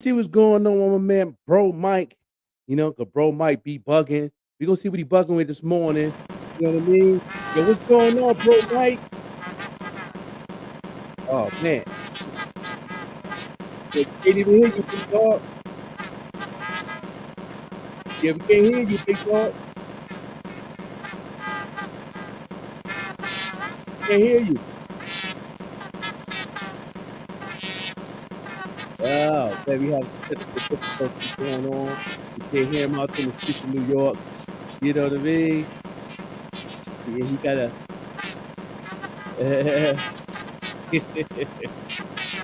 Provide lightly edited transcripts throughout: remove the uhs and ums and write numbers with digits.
See what's going on with my man, Bro Mike. Cause Bro Mike be bugging. We gonna see what he bugging with this morning. You know what I mean? Yo, what's going on, Bro Mike? Oh man, yo, can't even hear you, big dog. Yeah, we can't hear you, big dog. Can't hear you. Oh, man, we have some technical difficulties going on. We can't hear him out in the streets of New York. You know what I mean? Yeah, he gotta.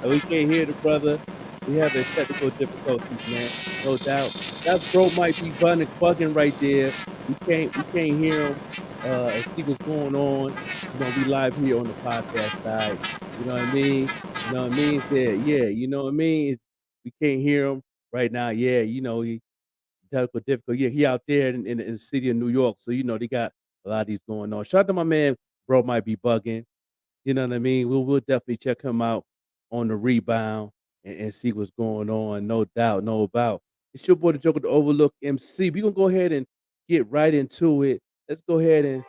We can't hear the brother. We having technical difficulties, man. No doubt. That bro might be bugging right there. We can't hear him and see what's going on. We live here on the podcast side. You know what I mean? You know what I mean? Yeah, you know what I mean? We can't hear him right now. Yeah, he technical difficult. Yeah, he out there in the city of New York. So they got a lot of these going on. Shout out to my man, bro might be bugging. You know what I mean? We'll definitely check him out on the rebound and see what's going on. No doubt, no about. It's your boy, the Joker, the Overlook MC. We gonna go ahead and get right into it. Let's go ahead and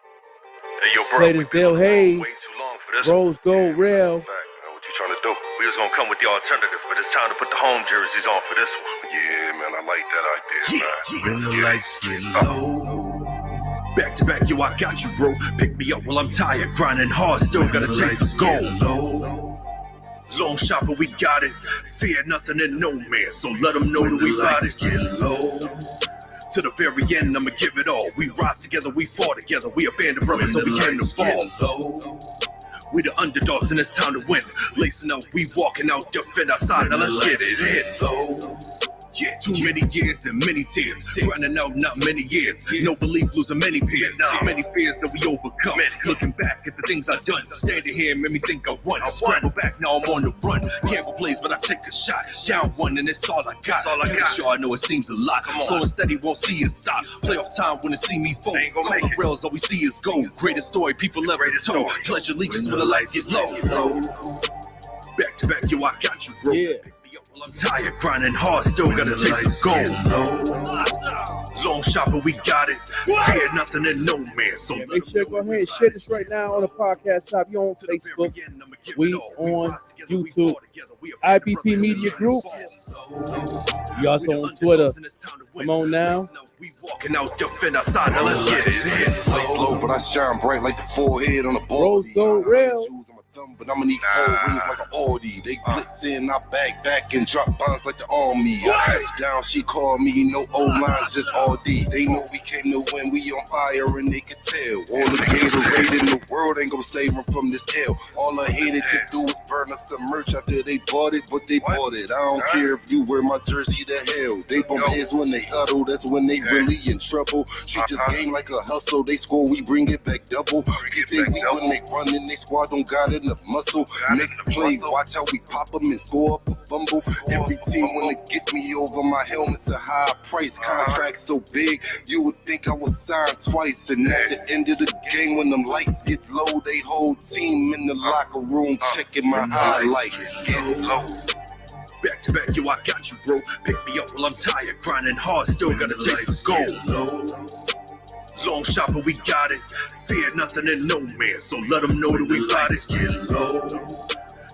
Hey, yo, bro, play we this been on Dale the road Hayes, way too long for this Rose one. Gold Rail. Fact, man, what you trying to do? We was gonna come with the alternative, but it's time to put the home jerseys on for this one. Yeah, man, I like that idea, man. When the lights get low, back to back, yo, I got you, bro. Pick me up while I'm tired, grinding hard, still gotta chase the goal. Long shot, but we got it. Fear nothing and no man, so let them know that we got it. Get low. To the very end, I'ma give it all. We rise together, we fall together. We a band of brothers, so we came to fall. We the underdogs, and it's time to win. Lacing up, we walking out, defend our side. Now let's get it hit low. Yeah, too many years and many tears. Grinding out not many years. No belief, losing many peers. Many fears that we overcome. Looking back at the things I've done. Standing here made me think I won. Scramble back, now I'm on the run. Gamble plays, but I take a shot. Down one, and it's all I got. Sure, I know it seems a lot. Slow and steady, won't see it stop. Playoff time when it see me fold. Call the rails, all we see is gold. Greatest story people ever told. Pledge allegiance when the lights get low. Back to back, yo, I got you, bro. Yeah. Well, I'm tired, grinding hard, still gotta chase the goal. Long shot, but we got it. Fear nothing and no man. So Yeah, make sure go ahead and share this right now on the podcast side. We on Facebook. We on YouTube. IPP Media Group. We also on Twitter. Come on now. We walking out, defend our side. Now let's get it. Low, but I shine bright like the forehead on a Rose Gold Rail. But I'ma need 4 rings like an Audi. They blitz in, I back and drop bombs like the army. I touch down, she called me, no O lines, just all D. They know we came to win, we on fire and they can tell. All the Gatorade in the world ain't gonna save them from this hell. All I hated to do was burn up some merch after they bought it, but they bought it. I don't care if you wear my jersey to hell. They bump heads when they huddle, that's when they really in trouble. Treat this game like a hustle, they score, we bring it back double. Get they weak when they run and they squad don't got enough muscle. Next play, watch how we pop them and score up a fumble. Every team wanna get me over, my helmet's a high price. Contract so big, you would think I was signed twice. And at the end of the game, when them lights get low, they whole team in the locker room checking my highlights. Back to back, yo, I got you, bro. Pick me up while I'm tired, grinding hard, still gotta chase the goal. Long shot, but we got it. Fear nothing and no man, so let them know that we got it. Get low.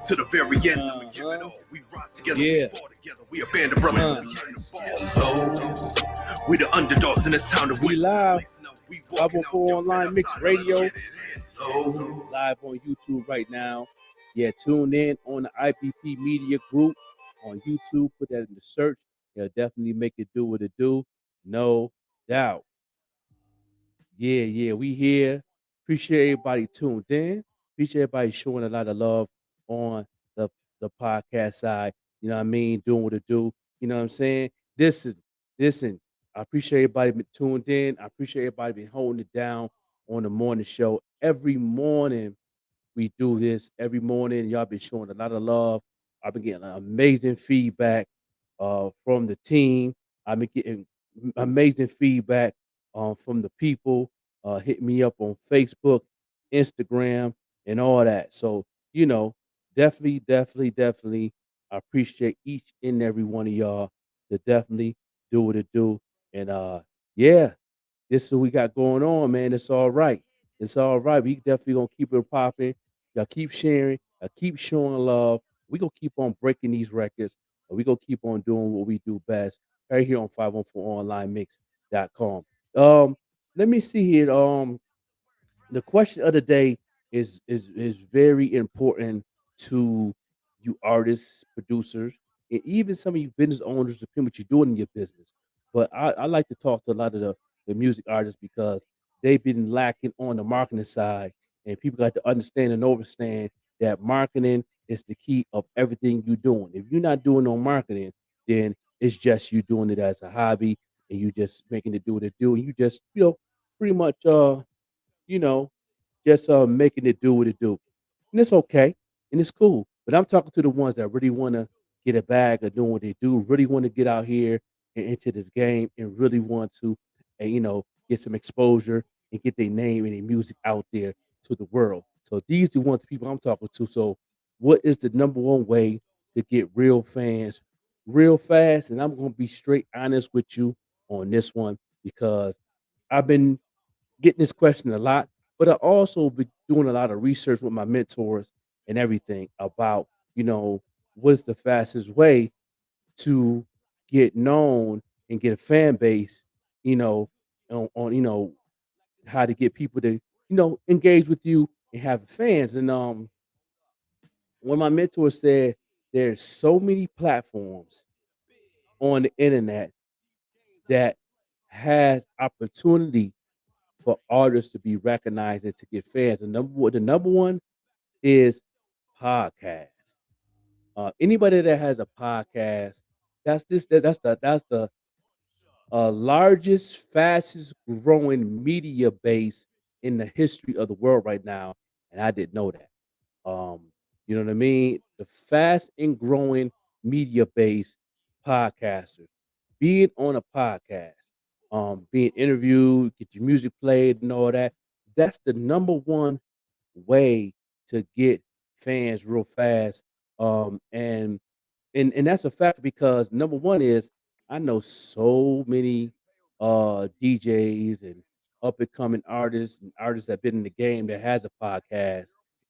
To the very end, I'ma give it all. We rise together, Yeah. we fall together. We a band of brothers, so we came to fall. We the underdogs, and it's time to We win. live. We walking 504 out, Online defend Mix our side. Now let's Radio. get it low. Live on YouTube right now. Yeah, tune in on the IPP Media Group on YouTube. Put that in the search. It'll definitely make it do what it do. No doubt. Yeah, we here. Appreciate everybody tuned in. Appreciate everybody showing a lot of love on the podcast side. You know what I mean? Doing what it do. You know what I'm saying? Listen. I appreciate everybody been tuned in. I appreciate everybody been holding it down on the morning show. Every morning we do this. Every morning y'all been showing a lot of love. I've been getting amazing feedback from the team. I've been getting amazing feedback from the people. Hit me up on Facebook, Instagram, and all that. So, definitely. I appreciate each and every one of y'all to definitely do what it do. And yeah, this is what we got going on, man. It's all right. It's all right. We definitely gonna keep it popping. Y'all keep sharing. Y'all keep showing love. We gonna keep on breaking these records. And we gonna keep on doing what we do best right here on 514onlinemix.com. Let me see here. The question of the day is very important to you artists, producers, and even some of you business owners, depending what you're doing in your business. But I like to talk to a lot of the music artists because they've been lacking on the marketing side, and people got to understand and understand that marketing is the key of everything you're doing. If you're not doing no marketing, then it's just you doing it as a hobby, and you just making it do what it do, and you just pretty much you know just making it do what it do. And it's okay and it's cool. But I'm talking to the ones that really want to get a bag of doing what they do, really want to get out here and into this game and really want to, get some exposure and get their name and their music out there to the world. So these are the ones the people I'm talking to. So what is the number one way to get real fans real fast? And I'm going to be straight honest with you on this one because I've been getting this question a lot, but I also be doing a lot of research with my mentors and everything about, what's the fastest way to get known and get a fan base, you know, on how to get people to, engage with you and have fans. And one of my mentors said there's so many platforms on the internet that has opportunity for artists to be recognized and to get fans. The number one is podcast. Anybody that has a podcast, that's the largest, fastest growing media base in the history of the world right now, and I didn't know that. Um, you know what I mean? The fast and growing media base podcasters, being on a podcast, being interviewed, get your music played, and all that. That's the number one way to get fans real fast. And that's a fact because number one is I know so many DJs and up and coming artists and artists that been in the game that has a podcast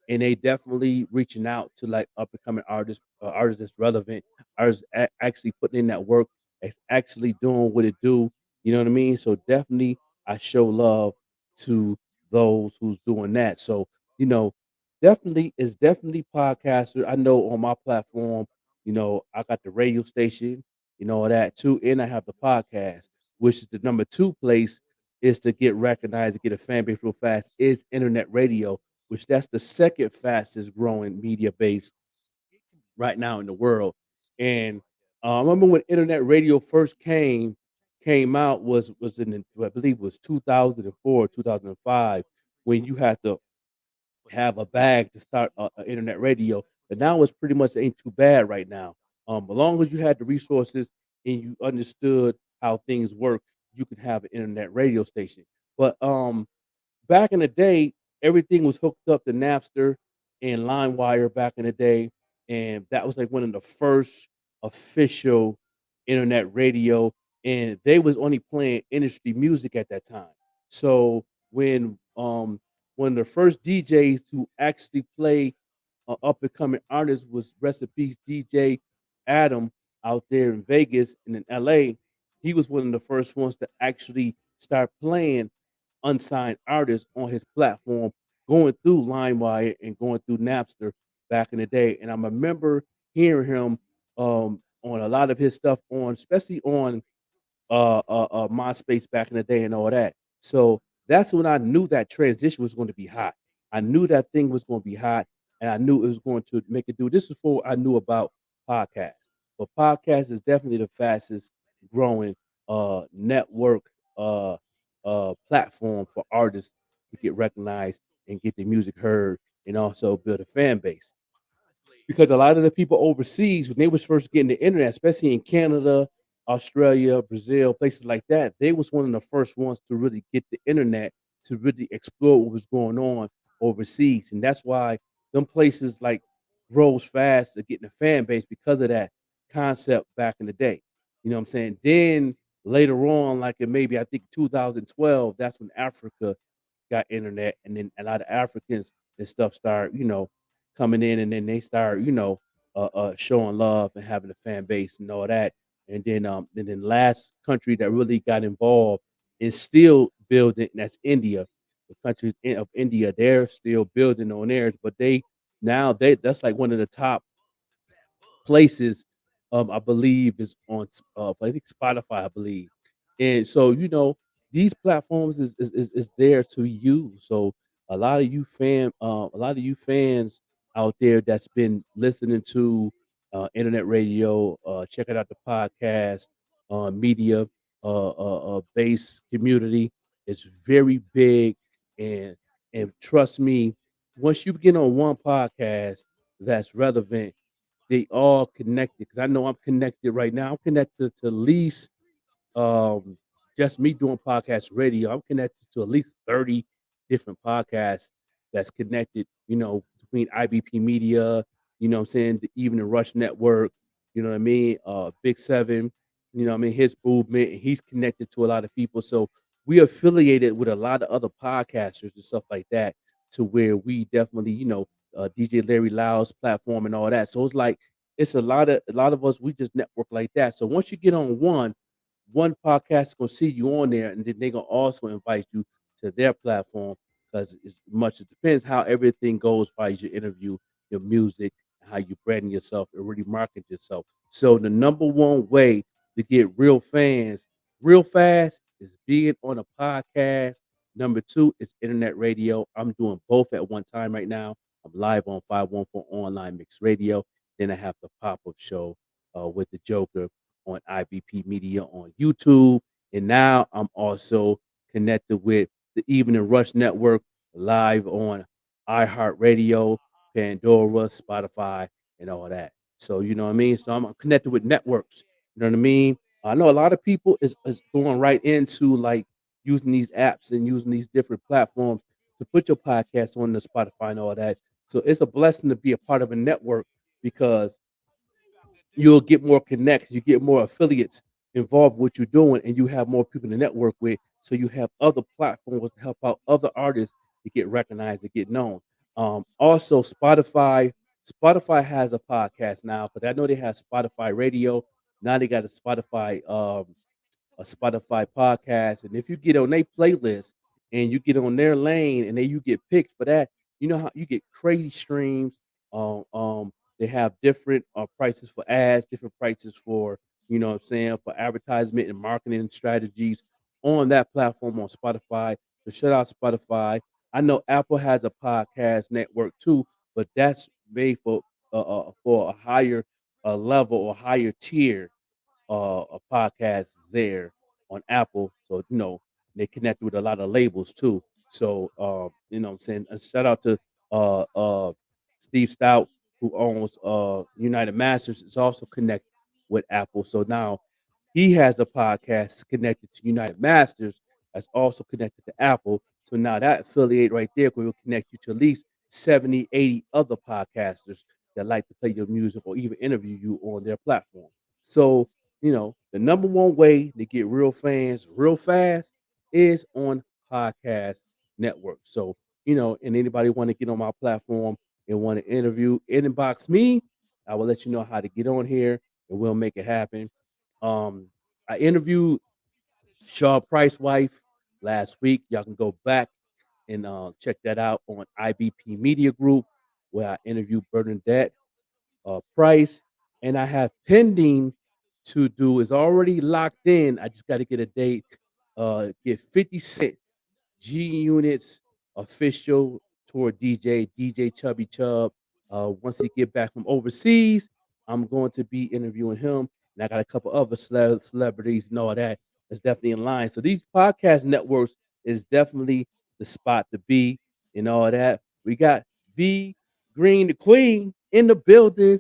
and they definitely reaching out to like up and coming artists, artists that's relevant, artists actually putting in that work, actually doing what it do. You know what I mean? So definitely I show love to those who's doing that. So, you know, definitely it's definitely podcaster. I know on my platform, I got the radio station, that too, and I have the podcast, which is the number two place is to get recognized and get a fan base real fast is internet radio, which that's the second fastest growing media base right now in the world. And I remember when internet radio first came out was in I believe it was 2004, 2005, when you had to have a bag to start a internet radio. But now it's pretty much ain't too bad right now. As long as you had the resources and you understood how things work, you could have an internet radio station. But back in the day, everything was hooked up to Napster and LimeWire back in the day, and that was like one of the first official internet radio, and they was only playing industry music at that time. So when the first DJs to actually play up and coming artist was rest in peace DJ Adam out there in Vegas and in LA. He was one of the first ones to actually start playing unsigned artists on his platform, going through LimeWire and going through Napster back in the day. And I remember hearing him on a lot of his stuff on, especially on MySpace back in the day and all that. So that's when I knew that transition was going to be hot. I knew that thing was going to be hot, and I knew it was going to make it do. This is before I knew about podcasts, but podcast is definitely the fastest growing network platform for artists to get recognized and get their music heard, and also build a fan base because a lot of the people overseas when they was first getting the internet, especially in Canada, Australia, Brazil, places like that, they was one of the first ones to really get the internet to really explore what was going on overseas, and that's why them places like rose fast at getting a fan base because of that concept back in the day. You know what I'm saying? Then later on, like in maybe I think 2012, that's when Africa got internet, and then a lot of Africans and stuff start, coming in, and then they start, showing love and having a fan base and all that. And then last country that really got involved is still building. That's India. The of India, they're still building on theirs, but they that's like one of the top places, I believe is on I think Spotify, I believe. And so, these platforms is there to use. So a lot of you fans out there that's been listening to internet radio, checking out the podcast, media, base community is very big, and trust me, once you get on one podcast that's relevant, they all connected, because I know I'm connected right now. I'm connected to at least, um, just me doing podcast radio, I'm connected to at least 30 different podcasts that's connected, between IBP Media, what I'm saying, even the Rush Network, you know what I mean? Big Seven, what I mean, his movement, and he's connected to a lot of people. So we affiliated with a lot of other podcasters and stuff like that, to where we definitely, DJ Larry Lyle's platform and all that. So it's like it's a lot of us, we just network like that. So once you get on one podcast is gonna see you on there, and then they're gonna also invite you to their platform, because it depends how everything goes as far as your interview, your music, how you branding yourself and really market yourself. So the number one way to get real fans real fast is being on a podcast. Number two is internet radio. I'm doing both at one time right now. I'm live on 514 Online Mix Radio. Then I have the pop-up show with the Joker on IBP Media on YouTube. And now I'm also connected with the Evening Rush Network live on iHeartRadio, Pandora, Spotify, and all that. So, you know what I mean? So I'm connected with networks. You know what I mean? I know a lot of people is going right into like using these apps and using these different platforms to put your podcast on the Spotify and all that. So it's a blessing to be a part of a network, because you'll get more connects, you get more affiliates involved with what you're doing, and you have more people to network with. So you have other platforms to help out other artists to get recognized, to get known. Also, Spotify has a podcast now, but I know they have Spotify Radio. Now they got a Spotify podcast. And if you get on their playlist and you get on their lane, and then you get picked for that, you know how you get crazy streams. They have different prices for ads, different prices for, what I'm saying, for advertisement and marketing strategies on that platform on Spotify. So shout out Spotify. I know Apple has a podcast network too, but that's made for a higher level or higher tier a podcast there on Apple. So, they connect with a lot of labels too. So, what I'm saying, a shout out to Steve Stout, who owns United Masters, is also connected with Apple. So now he has a podcast connected to United Masters that's also connected to Apple. So now that affiliate right there will connect you to at least 70, 80 other podcasters that like to play your music or even interview you on their platform. So, the number one way to get real fans real fast is on podcast network. So, and anybody want to get on my platform and want to interview, inbox me. I will let you know how to get on here, and we'll make it happen. Um, I interviewed Shaw Price wife last week. Y'all can go back and check that out on IBP Media Group, where I interviewed Bernadette Price, and I have pending to do is already locked in. I just got to get a date. Get 50 Cent G Unit's official tour DJ Chubby Chub. Once he get back from overseas, I'm going to be interviewing him, and I got a couple other celebrities and all that. That's definitely in line. So these podcast networks is definitely the spot to be and all that. We got V Green, the Queen, in the building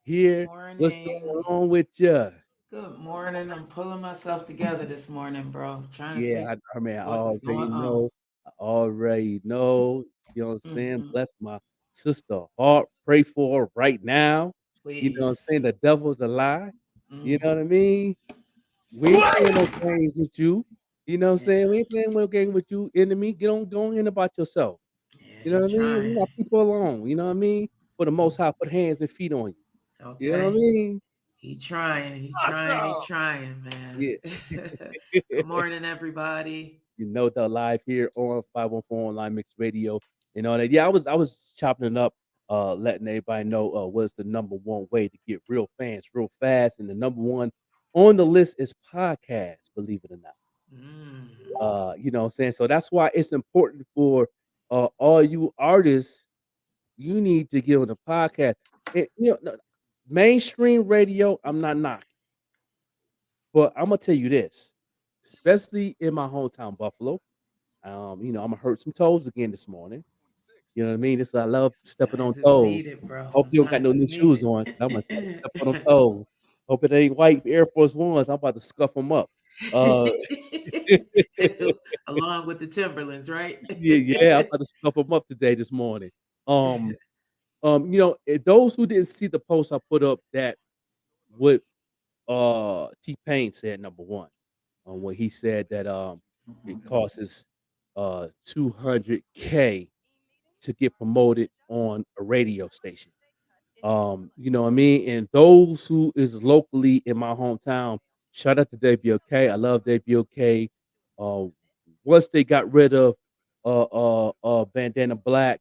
here. What's Morning. going on with you? Good morning. I'm pulling myself together this morning, bro. Trying to Yeah, figure I mean, I what is already going on. know. I already know. You know what I'm saying? Mm-hmm. Bless my Sister Hart, pray for her right now. You know what I'm Please. saying? The devil's a lie. You know Mm-hmm. what I mean? We ain't playing no games with you. You know what I'm Yeah. saying? We ain't playing no game with you, enemy. Go on in about yourself. Yeah, You know he what I mean? Leave trying. our people alone. You know what I mean? For the most high, put hands and feet on you. You know what I Okay. mean? He trying. He trying. He Awesome. trying, man. Yeah. Good morning, everybody. You know the live here on 514 Online Mix Radio and all that. Yeah, I was chopping it up, letting everybody know what's the number one way to get real fans real fast. And the number one on the list is podcast, believe it or not. Mm. You know what I'm saying? So that's why it's important for all you artists, you need to get on the podcast. No, mainstream radio, I'm not knocking. But I'm gonna tell you this, especially in my hometown, Buffalo. I'm gonna hurt some toes again this morning. You know what I mean? I love stepping on Sometimes it's toes. needed, bro. Hope you don't got Sometimes no it's new shoes needed. on. I'm gonna step on them toes. Hope it ain't white Air Force Ones. I'm about to scuff them up. Uh, Along with the Timberlands, right? yeah, I'm about to scuff them up today, this morning. Um, those who didn't see the post I put up that what T-Pain said, number one, when he said that it costs 200K to get promoted on a radio station. You know what I mean? And those who is locally in my hometown, shout out to WOK. I love WOK. Uh, Once they got rid of Bandana Black,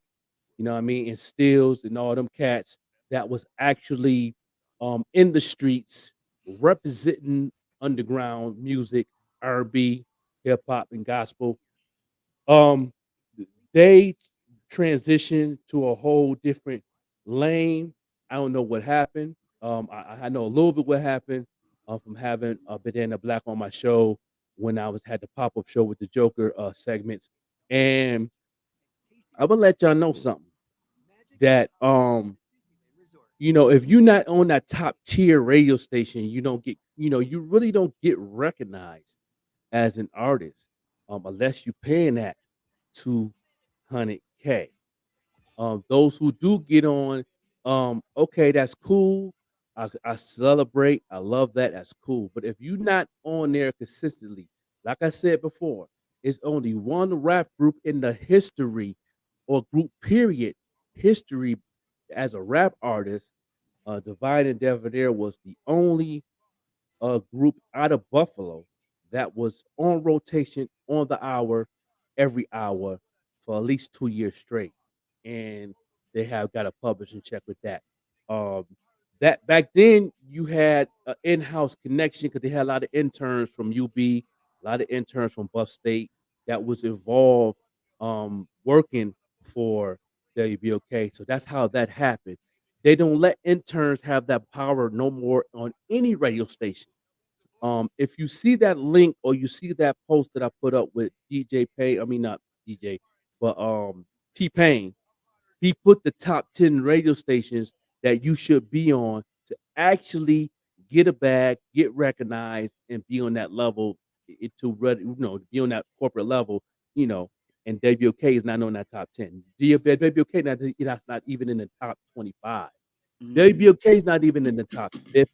you know what I mean, and Stills and all them cats that was actually in the streets representing underground music, R&B, hip hop, and gospel. Um, they transitioned to a whole different lane. I don't know what happened. I know a little bit what happened from having Bandana Black on my show when I had the pop up show with the Joker segments, and I'm gonna let y'all know something that if you're not on that top tier radio station, you don't get you really don't get recognized as an artist unless you're paying that 200K. Those who do get on, okay, that's cool. I celebrate. I love that. That's cool. But if you're not on there consistently, like I said before, it's only one rap group in the history or group period history as a rap artist. Divine and Debonair was the only group out of Buffalo that was on rotation on the hour every hour for at least 2 years straight, and they have got a publishing check with that. Um, that back then you had an in-house connection because they had a lot of interns from UB, a lot of interns from Buff State that was involved working for WBOK. So that's how that happened. They don't let interns have that power no more on any radio station. If you see that link or you see that post that I put up with DJ Pay, I mean not DJ, but T-Pain, he put the top 10 radio stations that you should be on to actually get a bag, get recognized, and be on that level be on that corporate level, you know, and WOK is not on that top 10. WOK that's not even in the top 25. Mm. WOK is not even in the top 50.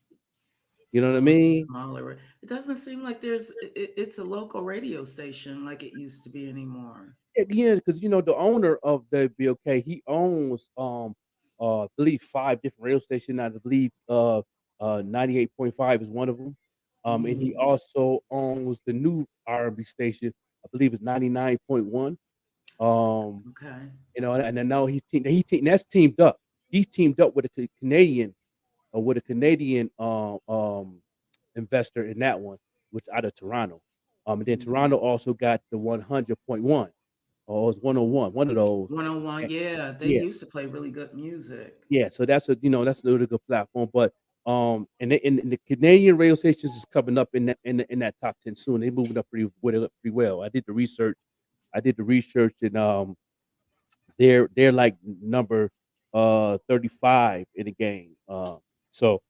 You know what I Oh, it's a mean? smaller. It doesn't seem like it's a local radio station like it used to be anymore. Yeah, because the owner of WBOK, he owns I believe 5 different radio stations. I believe 98.5 is one of them. And he Mm. also owns the new R&B station. I believe it's 99.1. Um, Okay. and I know that's teamed up. He's teamed up with a Canadian investor in that one, which out of Toronto. And then Mm. Toronto also got the 100.1. Oh, it's 101, one of those. 101. And Yeah, they yeah, used to play really good music. yeah. So that's a really good platform. But and the Canadian radio stations is coming up in that top 10 soon. They're moving up pretty well. I did the research. And they're like number 35 in the game. So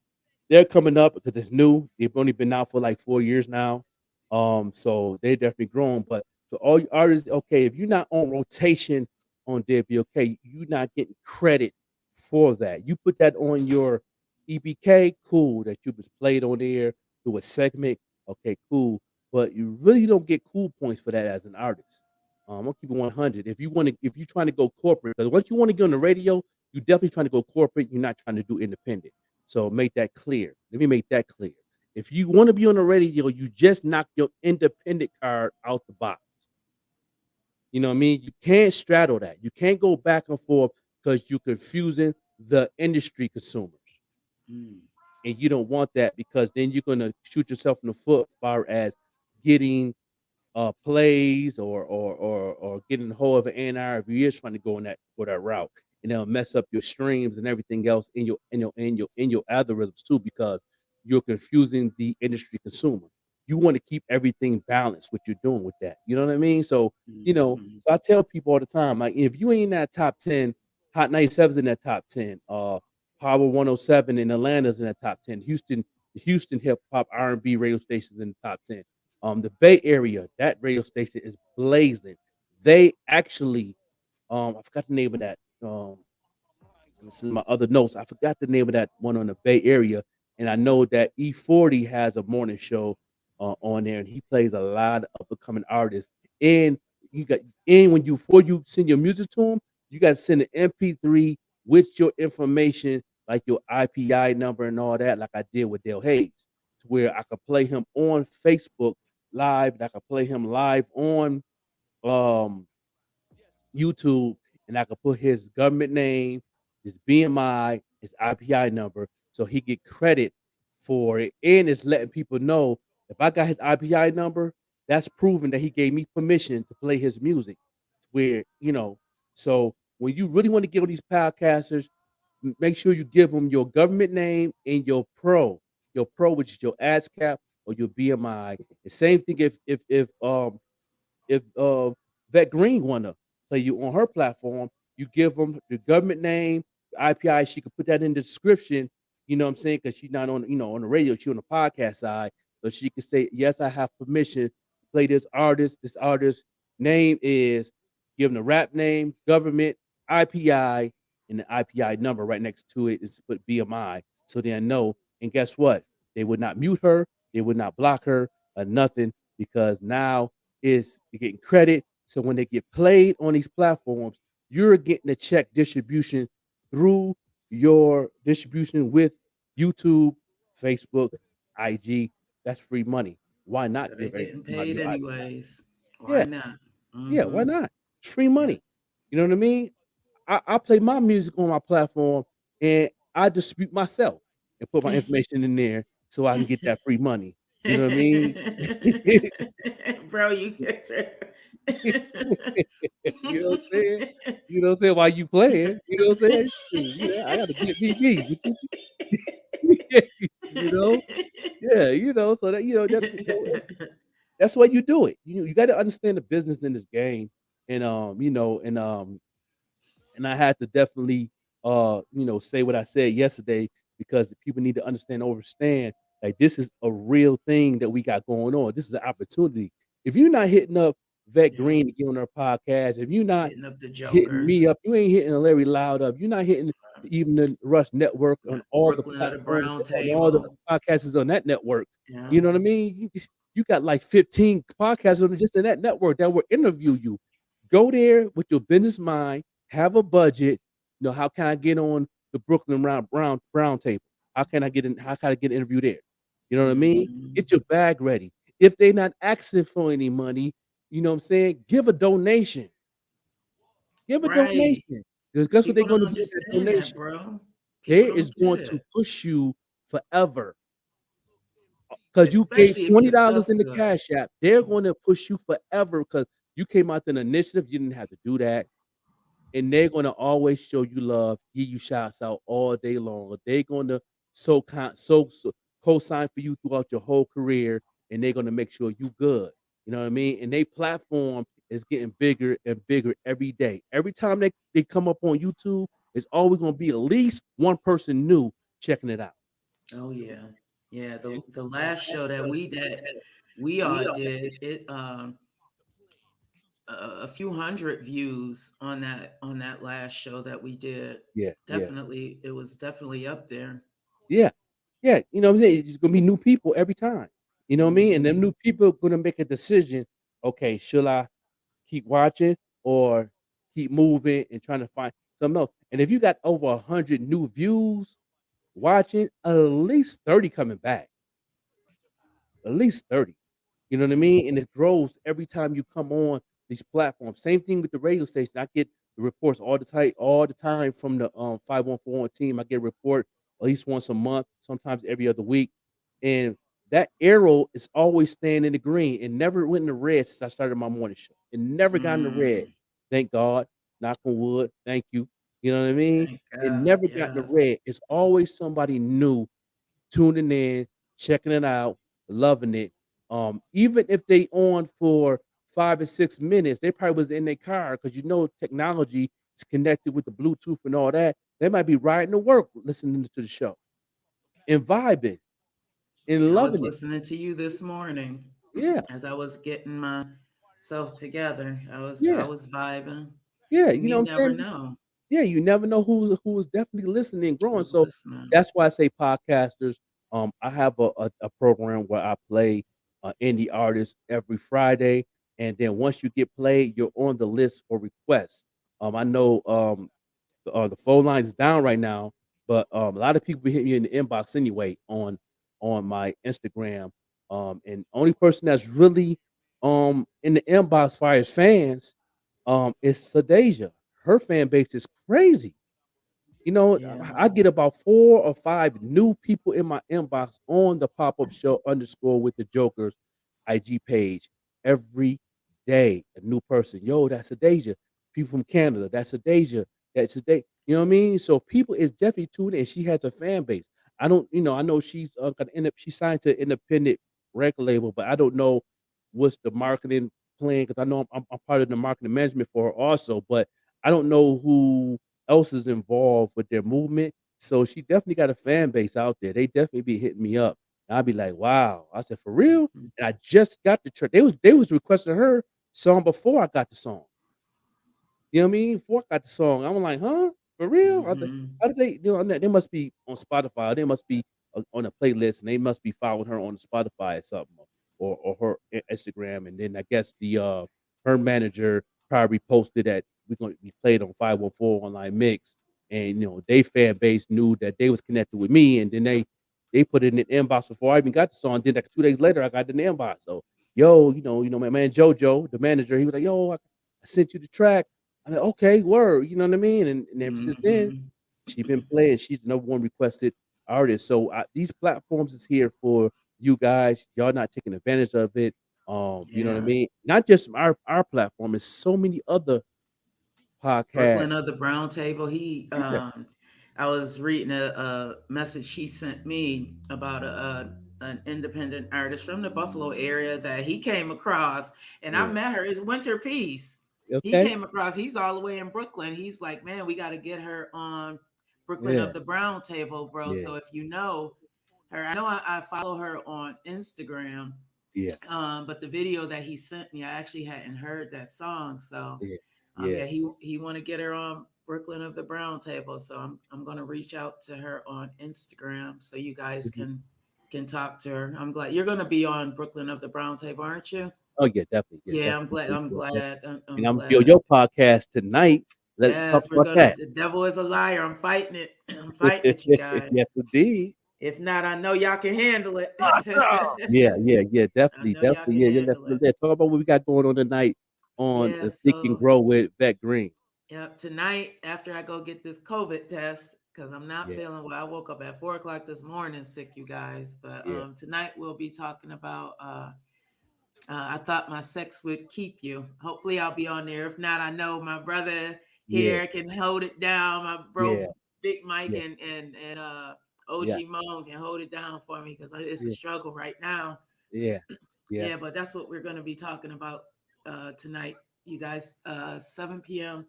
they're coming up because it's new. They've only been out for like 4 years now. So they're definitely growing. But to all you artists, okay, if you're not on rotation on WOK, you're not getting credit for that. You put that on your EBK, cool, that you was played on there through a segment, okay, cool. But you really don't get cool points for that as an artist. I'm gonna keep it 100. If you're trying to go corporate, because once you want to get on the radio, you're definitely trying to go corporate. You're not trying to do independent. So make that clear. Let me make that clear. If you want to be on the radio, you just knock your independent card out the box. You know what I mean? You can't straddle that. You can't go back and forth because you're confusing the industry consumers. Mm. And you don't want that because then you're gonna shoot yourself in the foot as far as getting plays or getting a hold of an A&R if you is trying to go in that route, and they'll mess up your streams and everything else in your algorithms too because you're confusing the industry consumer. You want to keep everything balanced. What you're doing with that, you know what I mean? So Mhm. so I tell people all the time, like if you ain't in that top 10, Hot 97's in that top 10, Power 107 in Atlanta's in that top 10, Houston hip hop R&B radio stations in the top 10. The Bay Area, that radio station is blazing. They actually, I forgot the name of that. This is my other notes. I forgot the name of that one on the Bay Area, and I know that E40 has a morning show on there, and he plays a lot of up and coming artists. And you got and when you before you send your music to him, you got to send an MP3 with your information, like your IPI number and all that, like I did with Dale Hayes, to where I could play him on Facebook live, and I could play him live on um YouTube, and I could put his government name, his BMI, his IPI number, so he get credit for it, and it's letting people know if I got his IPI number, that's proving that he gave me permission to play his music. Where so when you really want to get with these podcasters, make sure you give them your government name and your pro, which is your ASCAP or your BMI. The same thing if Vet Green wanna play you on her platform, you give them the government name, IPI. She could put that in the description. You know what I'm saying? Because she's not on the radio. She's on the podcast side, so she can say, "Yes, I have permission to play this artist. This artist name is." Give them the rap name, government, IPI, and the IPI number right next to it is put BMI, so they know. And guess what? They would not mute her. They would not block her or nothing because now is you're getting credit. So when they get played on these platforms, you're getting a check distribution through your distribution with YouTube, Facebook, IG. That's free money. Why not So they give getting somebody paid your IPI? anyways. Why Yeah, not? yeah. Why Mm-hmm. not? It's free Yeah. money. You know what I mean? I play my music on my platform and I distribute myself and put my information in there so I can get that free money. You know what I mean? Bro, you You know what I'm saying? You know what I'm saying? While you playing, you know what I'm saying? I gotta get me. What you you know? Yeah, so that that's why you do it. You gotta understand the business in this game. And and I had to definitely say what I said yesterday because people need to understand, like this is a real thing that we got going on. This is an opportunity. If you're not hitting up Vet Yeah, Green to get on our podcast, if you're not hitting up the hitting Joker, me up, you ain't hitting Larry Loud up, you're not hitting even the Rush Network on all the Brooklyn of the platforms, Brown on all the Table. podcasts on that network. Yeah. You know what I mean? You got like 15 podcasts on just in that network that will interview you. Go there with your business mind, have a budget. How can I get on the Brooklyn Brown table? How can I get in? How can I get an interview there? You know what I mean? Mhm. Get your bag ready. If they're not asking for any money, you know what I'm saying? Give a donation. Give a Right. donation. Because guess what they're People going don't to do with that understand that, donation? bro. They People is don't going get to it. push you forever. Because you gave Especially if your $20 stuff in the good. Cash App, they're going to push you forever because you came out with an initiative. You didn't have to do that. And they're gonna always show you love, give you shouts out all day long. They're gonna so co-sign for you throughout your whole career, and they're gonna make sure you good. You know what I mean? And they platform is getting bigger and bigger every day. Every time they come up on YouTube, it's always gonna be at least one person new checking it out. Oh yeah. Yeah. The last show that we all did, a few hundred views on that last show that we did. Yeah, yeah, Definitely, it was definitely up there. yeah, yeah. You know what I'm saying? It's gonna be new people every time. You know what I mean? And them Hmm. new people gonna make a decision. Okay, should I keep watching or keep moving and trying to find something else? And if you got over 100 new views watching, at least 30 coming back. At least 30. You know what I mean? And it grows every time you come on these platforms. Same thing with the radio station. I get the reports all the time from the 514 team. I get a report at least once a month, sometimes every other week. And that arrow is always staying in the green. It never went in the red since I started my morning show. It never got in the red. Mm, Thank God. Knock on wood. Thank you. You know what I mean? thank It God. never got in the Yes. red. It's always somebody new tuning in, checking it out, loving it. Even if they on for 5 or 6 minutes, they probably was in their car because you know technology is connected with the Bluetooth and all that. They might be riding to work listening to the show and vibing and I was loving it. listening to you this morning Yeah, as I was getting myself together. I yeah, was vibing, yeah. and You know you what I'm never saying? know Yeah, you never know who is definitely listening and growing. who's So listening. that's why I say podcasters. I have a program where I play indie artists every Friday, and then once you get played, you're on the list for requests. I know the phone line is down right now, but a lot of people be hitting me in the inbox anyway on my Instagram. And only person that's really in the inbox for his fans is Sadasia. Her fan base is crazy. You know, Yeah. I get about 4 or 5 new people in my inbox on the pop-up show underscore with the Jokers IG page every day. A new person. Yo, that's a Deja. People from Canada. That's a Deja. That's a day. You know what I mean? So people is definitely tuned in. She has a fan base. I don't, you know, I know she's gonna end up. She signed to an independent record label, but I don't know what's the marketing plan because I know I'm part of the marketing management for her also, but I don't know who else is involved with their movement. So she definitely got a fan base out there. They definitely be hitting me up. And I'd be like, wow. I said, for real? Mhm. And I just got the track. They was requesting her song before I got the song. You know what I mean? Before I got the song. I'm like, huh? For real? I said, Mhm. how did they do they must be on Spotify. They must be on a playlist and they must be following her on Spotify or something or her Instagram. And then I guess the her manager probably posted that we're gonna be played on 514 online mix. And you know, they fan base knew that they was connected with me and then they put it in the inbox before I even got the song. Then like 2 days later I got it in the inbox. So yo, my man Jojo, the manager, he was like, yo, I sent you the track. I'm like, okay, word, you know what I mean? And ever since then, Mhm. she been playing. She's the number one requested artist. So these platforms is here for you guys. Y'all not taking advantage of it. You know what I Yeah. mean? Not just our platform. It's so many other podcasts. Brooklyn of the Brown Table. Yeah, I was reading a message he sent me about an independent artist from the Buffalo area that he came across, and I yeah. met her. Is Winter Peace. He Okay. came across. He's all the way in Brooklyn. He's like, man, we got to get her on Brooklyn Yeah, of the Brown Table, bro. yeah, So if you know her, I know I follow her on Instagram. yeah, But the video that he sent me, I actually hadn't heard that song. So yeah, yeah. yeah, he want to get her on Brooklyn of the Brown Table. So I'm gonna reach out to her on Instagram so you guys Mhm. can talk to her. I'm glad you're gonna be on Brooklyn of the Brown Table, aren't you? Oh yeah, definitely. Yeah, Yeah, I'm definitely. glad. Yeah, I'm yeah, yeah. glad. I'm And I'm glad. your podcast tonight. Let's talk Yes, we're about gonna. that. The devil is a liar. I'm fighting it. I'm fighting it, you Yes, guys. indeed. If not, I know y'all can handle it. Yeah, yeah, yeah, I definitely, know y'all definitely. can Yeah, yeah, handle it. let's talk about what we got going on tonight on Yeah. Think and So Grow with Vet Green. yep, tonight after I go get this COVID test, because I'm not Yeah, feeling well. I woke up at 4 o'clock this morning sick, you guys. But yeah. tonight we'll be talking about I thought my sex would keep you. Hopefully I'll be on there. If not, I know my brother Yeah, here can hold it down. My yeah, bro Big Mike yeah, and OG yeah, Moan can hold it down for me because it's a yeah, struggle right now. yeah, yeah, Yeah, but that's what we're gonna be talking about tonight, you guys. 7 p.m.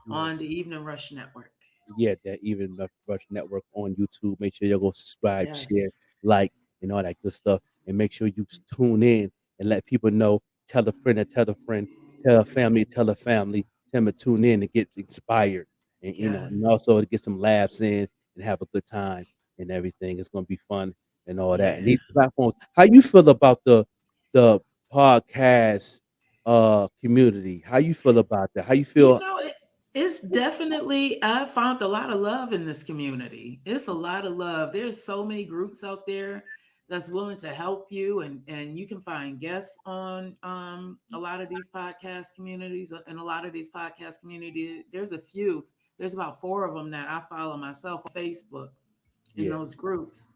yeah. on the Evening Rush Network. Yeah, that even Rush Network on YouTube. Make sure you go subscribe, share, Yes. like, and all that good stuff. And make sure you tune in and let people know. Tell a friend and tell a friend. tell a family, tell them to tune in and get inspired, and and Yes. also to get some laughs in and have a good time and everything. It's gonna be fun and all that. And Yeah. these platforms, how you feel about the podcast community? How you feel about that? How you You feel? know, it's definitely, I found a lot of love in this community. It's a lot of love. There's so many groups out there that's willing to help you, and you can find guests on a lot of these podcast communities. And a lot of these podcast communities, there's a few, there's about four of them that I follow myself on Facebook in Yeah, those groups.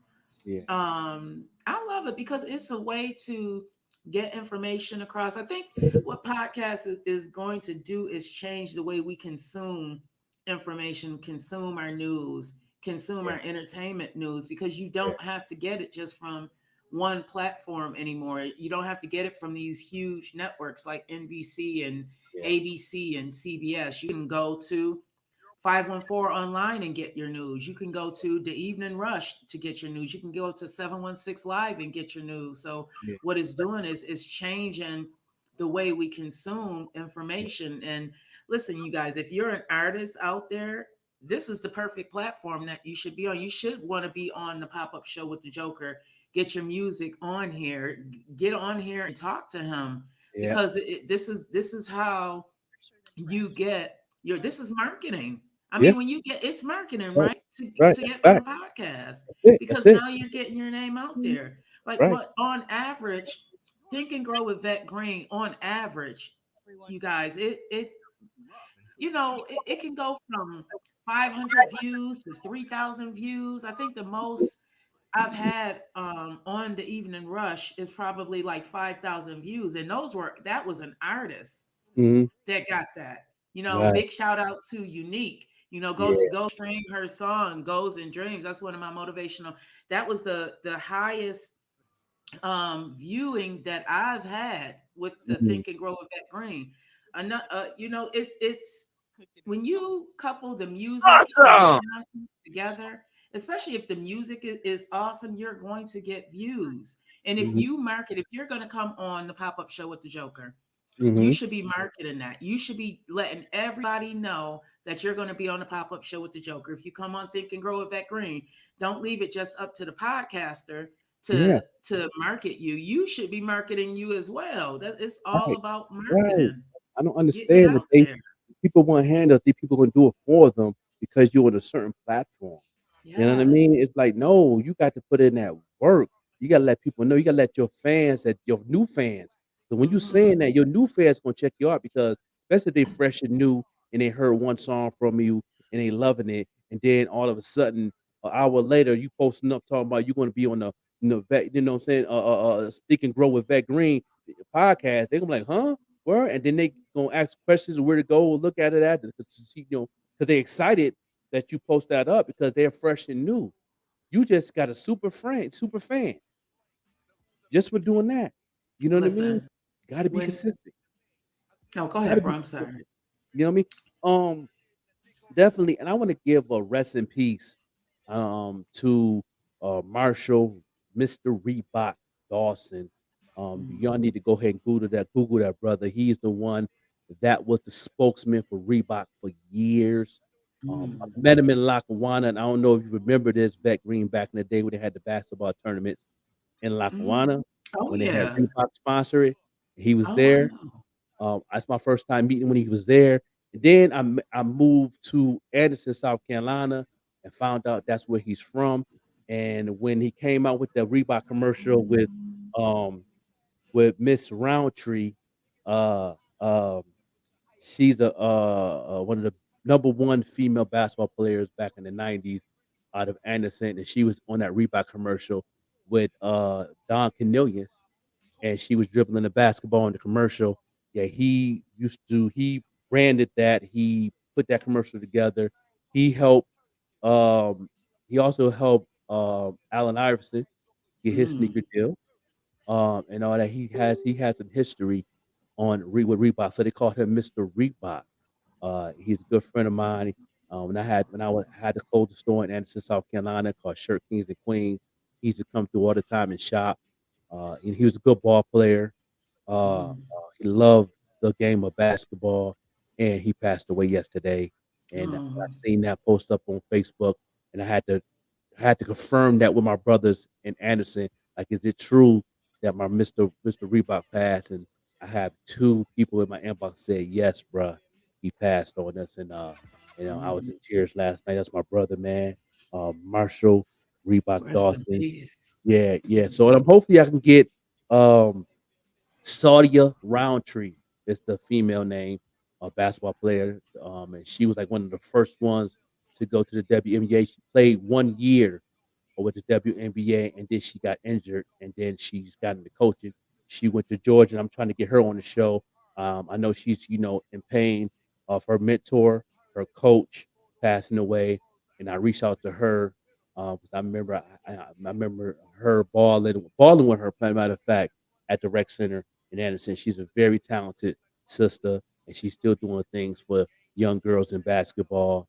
yeah, I love it because it's a way to get information across. I think what podcast is going to do is change the way we consume information, consume our news, consume yeah, our entertainment news, because you don't have to get it just from one platform anymore. You don't have to get it from these huge networks like NBC and yeah, ABC and CBS. You can go to 514 online and get your news. You can go to the Evening Rush to get your news. You can go to 716 Live and get your news. So yeah, what it's doing is changing the way we consume information. And listen, you guys, if you're an artist out there, this is the perfect platform that you should be on. You should want to be on the pop-up show with the Joker. Get your music on here. Get on here and talk to him, yeah. because this is how you get your, this is marketing. I Yeah, mean, when you get, it's marketing, right, right? To right. to That's get on a fact. podcast, That's it. That's because it. now you're getting your name out there. Like, Right. what on average, Think and Grow with Vet Green, on average, you guys, it can go from 500 views to 3,000 views. I think the most I've had on the Evening Rush is probably like 5,000 views, and that was an artist Hmm. that got that. Right. Big shout out to Unique. Yeah. Go stream her song "Goals and Dreams." That's one of my motivational. That was the highest viewing that I've had with the Mhm. Think and Grow with Vet Green. It's when you couple the music and the Awesome. content together, especially if the music is awesome, you're going to get views. And Mhm. if you're going to come on the pop up show with the Joker, you Mhm. should be marketing that. You should be letting everybody know that you're going to be on the pop up show with the Joker. If you come on Think and Grow with Vet Green, don't leave it just up to the podcaster Yeah. to market you. You should be marketing you as well. That it's all Right. about Right. marketing, I don't getting it understand that out they there. people want handouts. These people gonna do it for them because you're on a certain platform. You know what I mean? Yes. It's like, no, you got to put in that work. You gotta let people know. You gotta let your fans, that your new fans. So when you Mhm. saying that, your new fans gonna check you out because especially if they fresh and new and they heard one song from you and they loving it, and then all of a sudden, an hour later, you posting up talking about you gonna be on the vet, you know what I'm saying? Stick and Grow with Vet Green podcast. They gonna be like, huh? Where? And then they gonna ask questions where to go, look at it at, to see, because they excited that you post that up because they're fresh and new. You just got a super fan just for doing that. You know what I mean? Listen, Gotta be when consistent. no, go Gotta ahead, bro. be I'm sorry. consistent. You know what I mean? Definitely, and I want to give a rest in peace to Marshall, Mr. Reebok Dawson. Mm, Y'all need to go ahead and Google that brother. He's the one that was the spokesman for Reebok for years. I mm, met him in Lackawanna, and I don't know if you remember this, Vet Green, back in the day when they had the basketball tournaments in mm. Lackawanna Oh when they had yeah. Reebok sponsor it. He was Oh there. wow. That's my first time meeting when he was there. And then I moved to Anderson, South Carolina, and found out that's where he's from. And when he came out with the Reebok commercial um with Miss Roundtree, uh um she's one of the number one female basketball players back in the 90s out of Anderson, and she was on that Reebok commercial with Don Cornelius, and she was dribbling the basketball in the commercial. Yeah, he branded that. He put that commercial together. He helped. Um, he also helped Allen Iverson get his Mm, sneaker deal. And all that. He has some history with Reebok, so they called him Mr. Reebok. He's a good friend of mine. When I had to close the store in Anderson, South Carolina, called Shirt Kings and Queens, he used to come through all the time and shop. And he was a good ball player. mm. He loved the game of basketball, and he passed away yesterday. And I Oh, seen that post up on Facebook, and I had to confirm that with my brothers in Anderson. Like, is it true that my Mr. Reebok passed? And I have two people in my inbox say, yes, bruh, he passed on us. And I was mm, in tears last night. That's my brother, man. Marshall Reebok rest in Dawson. peace. Yeah, yeah. So and hopefully I can get um Saudia Roundtree is the female name, a basketball player. And she was like one of the first ones to go to the WNBA. She played 1 year with the WNBA, and then she got injured, and then she's got into coaching. She went to Georgia, and I'm trying to get her on the show. I know she's in pain of her mentor, her coach passing away, and I reached out to her because I remember her balling with her. Matter of fact, at the rec center in Anderson, she's a very talented sister, and she's still doing things for young girls in basketball.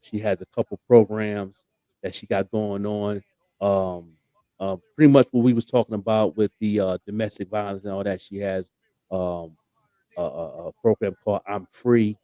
She has a couple programs that she got going on. Um, Pretty much what we was talking about with the domestic violence and all that. She has um, a program called I'm Free,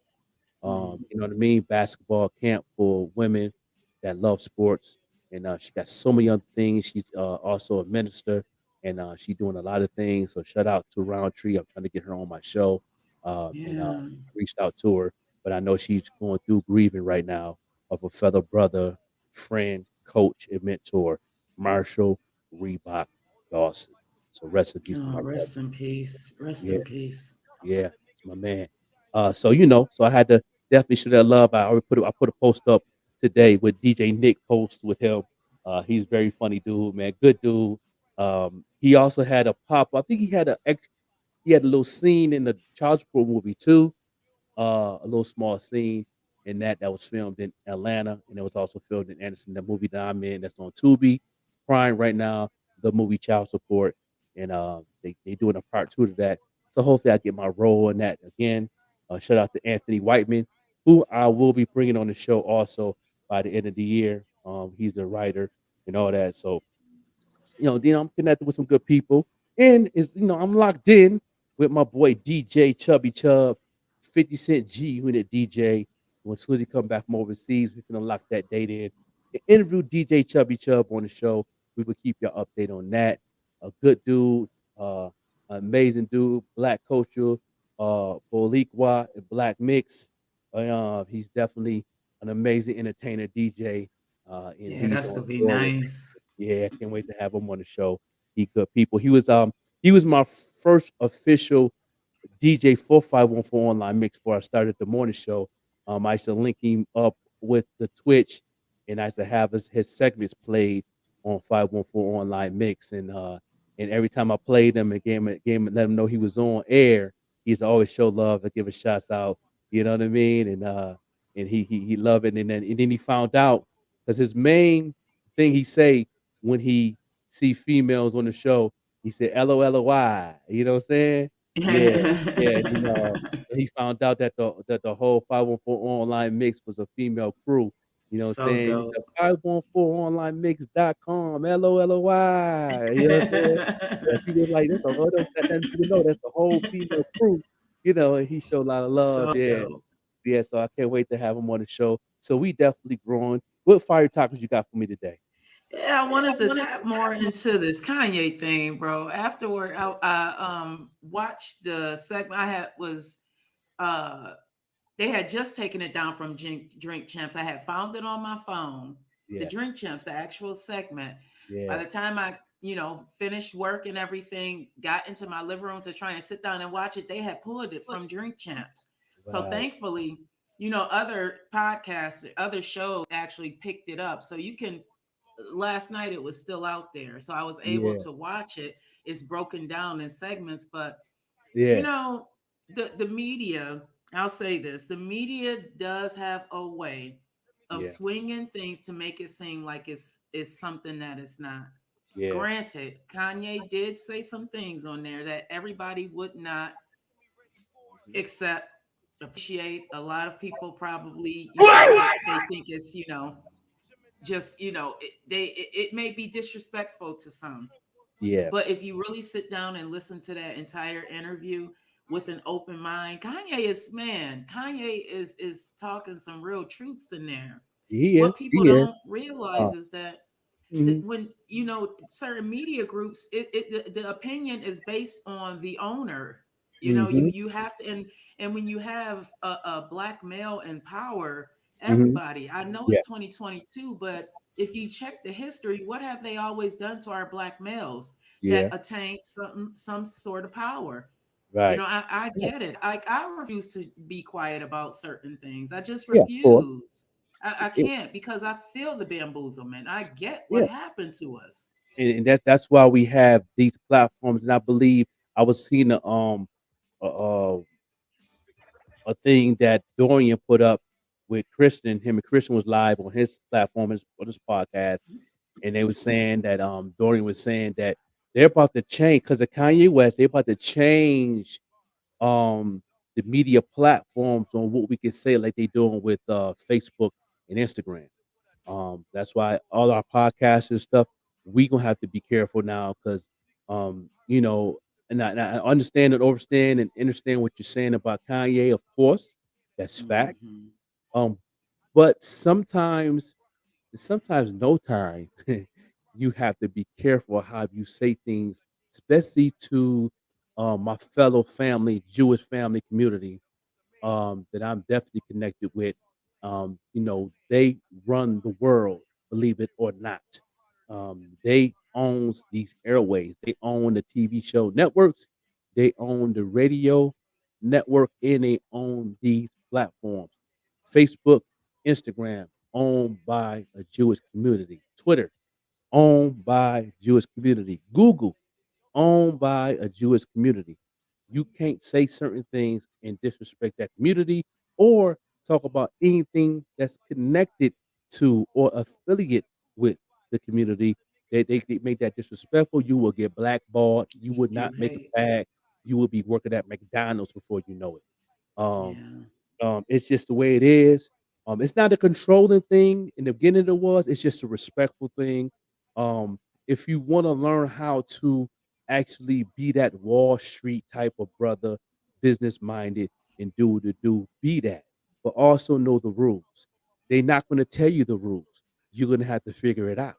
Mm, you know what I mean? Basketball camp for women that love sports, and she got so many other things. She's also a minister, and she's doing a lot of things. So shout out to Roundtree. I'm trying to get her on my show, and I yeah. reached out to her, but I know she's going through grieving right now of a fellow brother, friend, coach, and mentor, Marshall Reebok Dawson. So rest in peace to Oh, my brother. rest in peace. Rest Yeah. in peace. Yeah, it's my man. So so I had to definitely show that love. I put a post up today with DJ Nick post with him. He's very funny dude, man. Good dude. He also had a pop. I think he had a little scene in the Child Support movie too, a little small scene in that was filmed in Atlanta, and it was also filmed in Anderson. The movie that I'm in, that's on Tubi, Prime right now. The movie Child Support, and they doing a part two to that. So hopefully I get my role in that again. Shout out to Anthony Whiteman, who I will be bringing on the show also by the end of the year. He's the writer and all that. So then I'm connected with some good people. And I'm locked in with my boy DJ Chubby Chub, 50 Cent G Unit DJ. When soon as he come back from overseas, we finna lock that date in. Interview DJ Chubby Chub on the show. We will keep you update on that. A good dude, uh, amazing dude, black culture, Boricua and black mix. He's definitely an amazing entertainer DJ. And Yeah, he's that's on gonna be tour. nice. Yeah, I can't wait to have him on the show. He good people. He was my first official DJ 4514 online mix before I started the morning show. I used to link him up with the Twitch, and I used to have his segments played on 514 online mix. And every time I played them and let him know he was on air, he's always show love and give a shouts out. You know what I mean? And he loved it. And then he found out because his main thing he say when he see females on the show, he said LOLOY. You know what I'm saying? Yeah, yeah, and he found out that the whole 514 online mix was a female crew. You know what I'm So saying? He dope. said 514onlinemix.com, LOLOY. You know what I'm saying? Yeah, people like that's a whole that letting people know that's the whole female crew, and he showed a lot of love. So Yeah. dope. Yeah, so I can't wait to have him on the show. So we definitely growing. What fire topics you got for me today? Yeah, I wanted to tap more into this Kanye thing, bro. Afterward, I watched the segment I had was uh they had just taken it down from Drink Champs. I had found it on my phone, the Yeah, Drink Champs, the actual segment. By yeah. the time I, finished work and everything, got into my living room to try and sit down and watch it, they had pulled it from Drink Champs. So Wow. thankfully, other podcasts, other shows actually picked it up. So you can, last night it was still out there. So I was able Yeah, to watch it. It's broken down in segments, but you yeah, know, the media, I'll say this, the media does have a way of yeah, swinging things to make it seem like it's something that it's not. yeah. Granted, Kanye did say some things on there that everybody would not Mhm. accept, appreciate. A lot of people probably, they think it's, just, it may be disrespectful to some. Yeah, But if you really sit down and listen to that entire interview, with an open mind. Kanye is talking some real truths in there. He is. What people He is. don't realize Uh, is that mhm, when certain media groups, the opinion is based on the owner. mhm, You have to, and when you have a black male in power, mhm. everybody, I know Yeah. it's 2022, but if you check the history, what have they always done to our black males that Yeah. attained some sort of power? Right. I Yeah. get it. I refuse to be quiet about certain things. I just Yeah. Of course. refuse. I It- can't, because I feel the bamboozlement. I get what yeah. happened to us. And that's why we have these platforms. And I believe I was seeing a, a a thing that Dorian put up with Christian. Him and Christian was live on his platform, on his podcast, and they were saying that Dorian was saying that they're about to change because of Kanye West. They're about to change um the media platforms on what we can say, like they doing with Facebook and Instagram. That's why all our podcasts and stuff, we gonna have to be careful now because you know, and I understand and understand and understand what you're saying about Kanye, of course, that's fact. Mhm. Um, but sometimes no time, you have to be careful how you say things, especially to my fellow family, Jewish family community, that I'm definitely connected with. They run the world, believe it or not. They owns these airways. They own the TV show networks. They own the radio network, and they own these platforms. Facebook, Instagram, owned by a Jewish community. Twitter, owned by Jewish community. Google, owned by a Jewish community. You can't say certain things and disrespect that community or talk about anything that's connected to or affiliate with the community. They make that disrespectful. You will get blackballed. You would not Spew make a hate. bag. You will be working at McDonald's before you know it. Yeah. It's just the way it is. It's not a controlling thing. In the beginning, it was. It's just a respectful thing. Um, if you want to learn how to actually be that Wall Street type of brother, business minded, and do what to do, be that. But also know the rules. They're not going to tell you the rules. You're going to have to figure it out.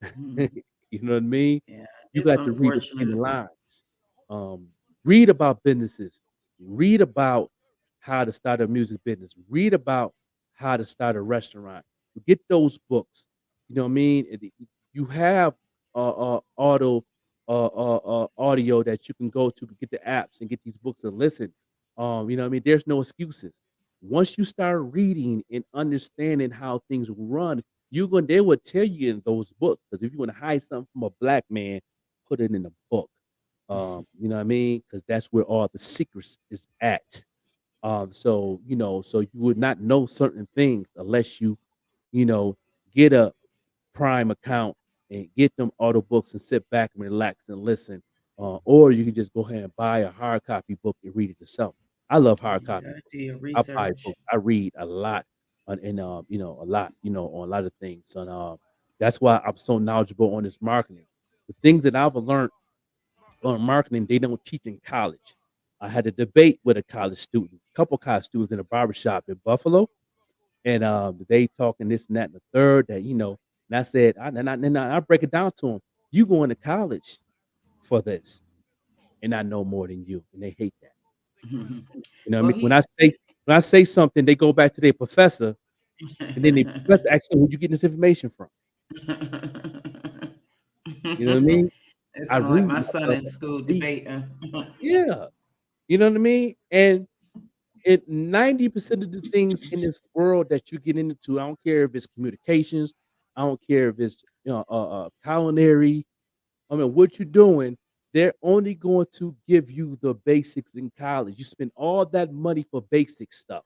Mhm. You know what I mean? Yeah. You It's got to read between unfortunate. the lines. Um, read about businesses. Read about how to start a music business. Read about how to start a restaurant. Get those books. You know what I mean? You have audio that you can go to get the apps and get these books and listen. You know what I mean? There's no excuses. Once you start reading and understanding how things run, they will tell you in those books. Because if you want to hide something from a black man, put it in a book. You know what I mean? Because that's where all the secrets is at. So you would not know certain things unless you know, get a Prime account and get them auto books and sit back and relax and listen. Or you can just go ahead and buy a hard copy book and read it yourself. I love hard You copy gotta books. do your I buy research. books. I read a lot and a lot, on a lot of things. And that's why I'm so knowledgeable on this marketing. The things that I've learned on marketing, they don't teach in college. I had a debate with a college student, a couple college students in a barbershop in Buffalo, and they talking this and that and the third that and I said, I break it down to them. You going to college for this, and I know more than you, and they hate that. You know what I Well, mean? When he. I say something, they go back to their professor, and then the professor asks them, "Where'd you get this information from?" You know what I mean? It I sounds like read my my son stuff. in school I read. debating. Yeah, you know what I mean? And 90% of the things in this world that you get into, I don't care if it's communications, I don't care if it's culinary. I mean, what you're doing, they're only going to give you the basics in college. You spend all that money for basic stuff.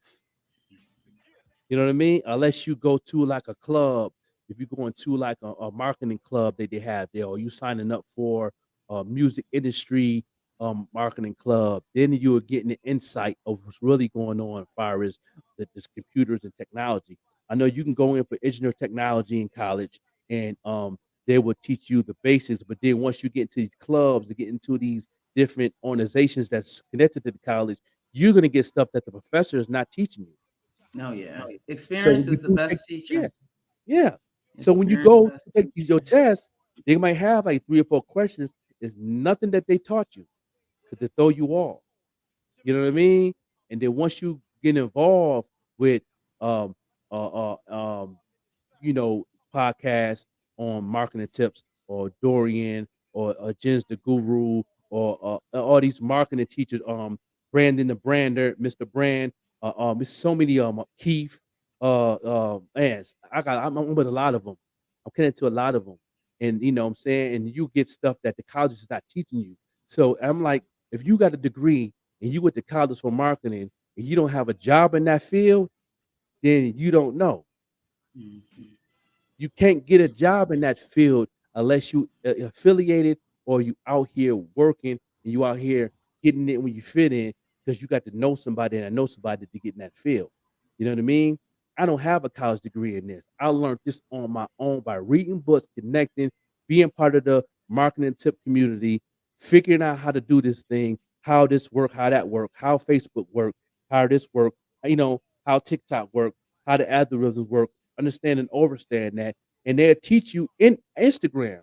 You know what I mean? Unless you go to like a club, if you go into like a marketing club that they have there, or you signing up for a music industry marketing club, then you are getting the insight of what's really going on as far as this computers and technology. I know you can go in for engineer technology in college, and they will teach you the basics, but then once you get into these clubs, to get into these different organizations that's connected to the college, you're gonna get stuff that the professor is not teaching you. Oh yeah. So Experience when you is the do take best yeah, teacher. yeah. So when you Experience go the to best take your teacher. test, they might have like 3 or 4 questions. It's nothing that they taught you to throw you off. You know what I mean? And then once you get involved with um um you know, podcasts on marketing tips or Dorian or Jens the Guru or all these marketing teachers, Brandon the Brander, Mr. Brand, there's so many Keith, man, I'm with a lot of them. I'm connected to a lot of them, and you know what I'm saying, and you get stuff that the college is not teaching you. So I'm like, if you got a degree and you went to college for marketing and you don't have a job in that field, then you don't know. Mhm. You can't get a job in that field unless you affiliated or you out here working and you out here getting it when you fit in because you got to know somebody and I know somebody to get in that field. You know what I mean? I don't have a college degree in this. I learned this on my own by reading books, connecting, being part of the marketing tip community, figuring out how to do this thing, how this work, how that work, how Facebook work, how this work, you know, how TikTok work, how the algorithms work, understand and understand that, and they'll teach you in Instagram.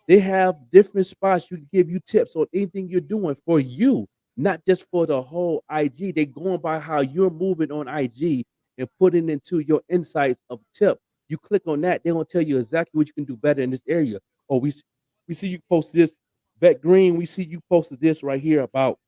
They have different spots you can give you tips on anything you're doing for you, not just for the whole IG. They're going by how you're moving on IG and putting into your insights of tip. You click on that, they're gonna tell you exactly what you can do better in this area. Oh, we see you post this, Vet Green. We see you posted this right here about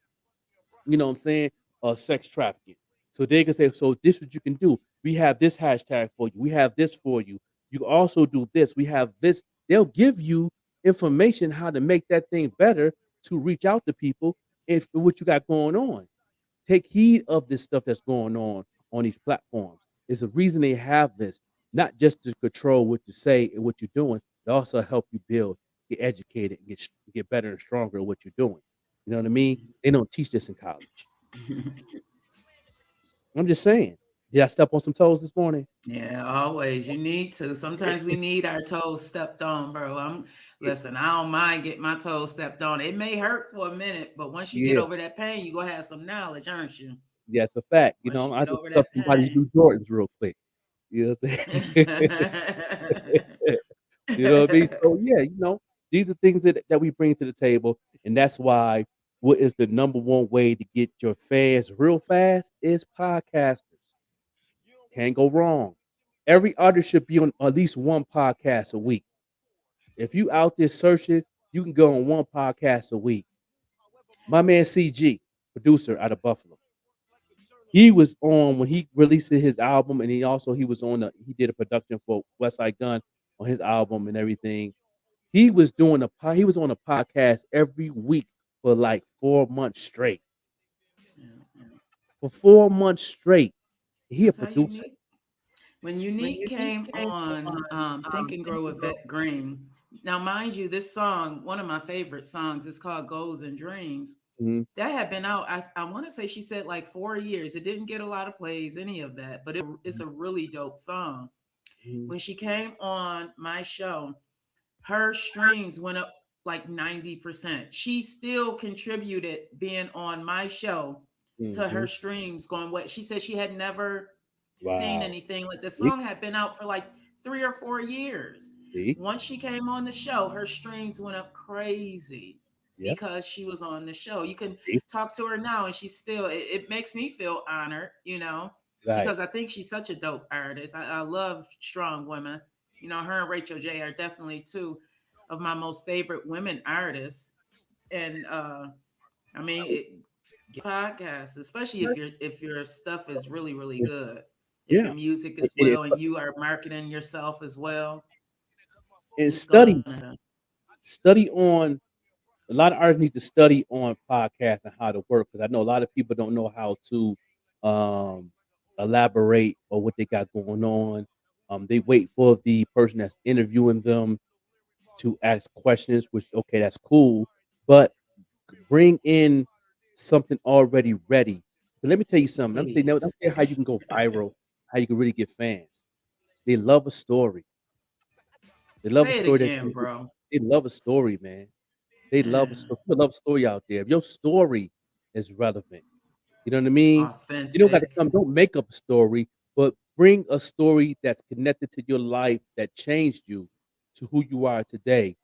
you know what I'm saying, sex trafficking. So they can say, so this is what you can do. We have this hashtag for you. We have this for you. You can also do this. We have this. They'll give you information how to make that thing better to reach out to people if what you got going on. Take heed of this stuff that's going on these platforms. It's a reason they have this, not just to control what you say and what you're doing, but also help you build, get educated, get better and stronger at what you're doing. You know what I mean? They don't teach this in college. I'm just saying. Did I step on some toes this morning? Yeah, always. You need to. Sometimes we need our toes stepped on, bro. Listen, I don't mind getting my toes stepped on. It may hurt for a minute, but once you get Yeah, over that pain, you're gonna have some knowledge, aren't you? yeah, it's a fact. You Once know, you I get just over stuck that somebody's pain. new Jordans real quick. You know what I'm saying? You know what I mean? So yeah, you know, these are things that we bring to the table, and that's why what is the number one way to get your fans real fast is podcasters. Can't go wrong. Every artist should be on at least one podcast a week. If you out there searching, you can go on one podcast a week. My man CG, producer out of Buffalo, he was on when he released his album, and he was on he did a production for West Side Gun on his album and everything. He was on a podcast every week for like 4 months straight. Yeah, yeah. For 4 months straight, he a That's how producer. Unique. When Unique came on Think and Grow with Vet Green. Now, mind you, this song, one of my favorite songs, is called Goals and Dreams. Mhm, That had been out, I want to say she said like 4 years. It didn't get a lot of plays, any of that, but it's a really dope song. mhm, When she came on my show, her streams went up like 90%. She still contributed being on my show to her mhm. streams going what she said she had never seen Wow. anything like the See, song had been out for like 3 or 4 years. see, Once she came on the show, her streams went up crazy yeah, because she was on the show. You can see, talk to her now and she's still it makes me feel honored, right. because I think she's such a dope artist. I love strong women. Her and Rachel J are definitely two of my most favorite women artists. And I mean, podcasts, especially if your stuff is really really good, if Yeah, your music and, is well and you are marketing yourself as well, and it's gonna. study on a lot of artists need to study on podcasts and how to work because I know a lot of people don't know how to um, elaborate on what they got going on. They wait for the person that's interviewing them to ask questions, which okay, that's cool, but bring in something already ready. But let me tell you something. Let me Please tell you how you can go viral, how you can really get fans. They love a story. They love a say it story again, bro. they love a story, man. They love a Yeah. story. People love story out there. If your story is relevant, you know what I mean? You don't gotta Authentic. come don't make up a story, but bring a story that's connected to your life that changed you to who you are today.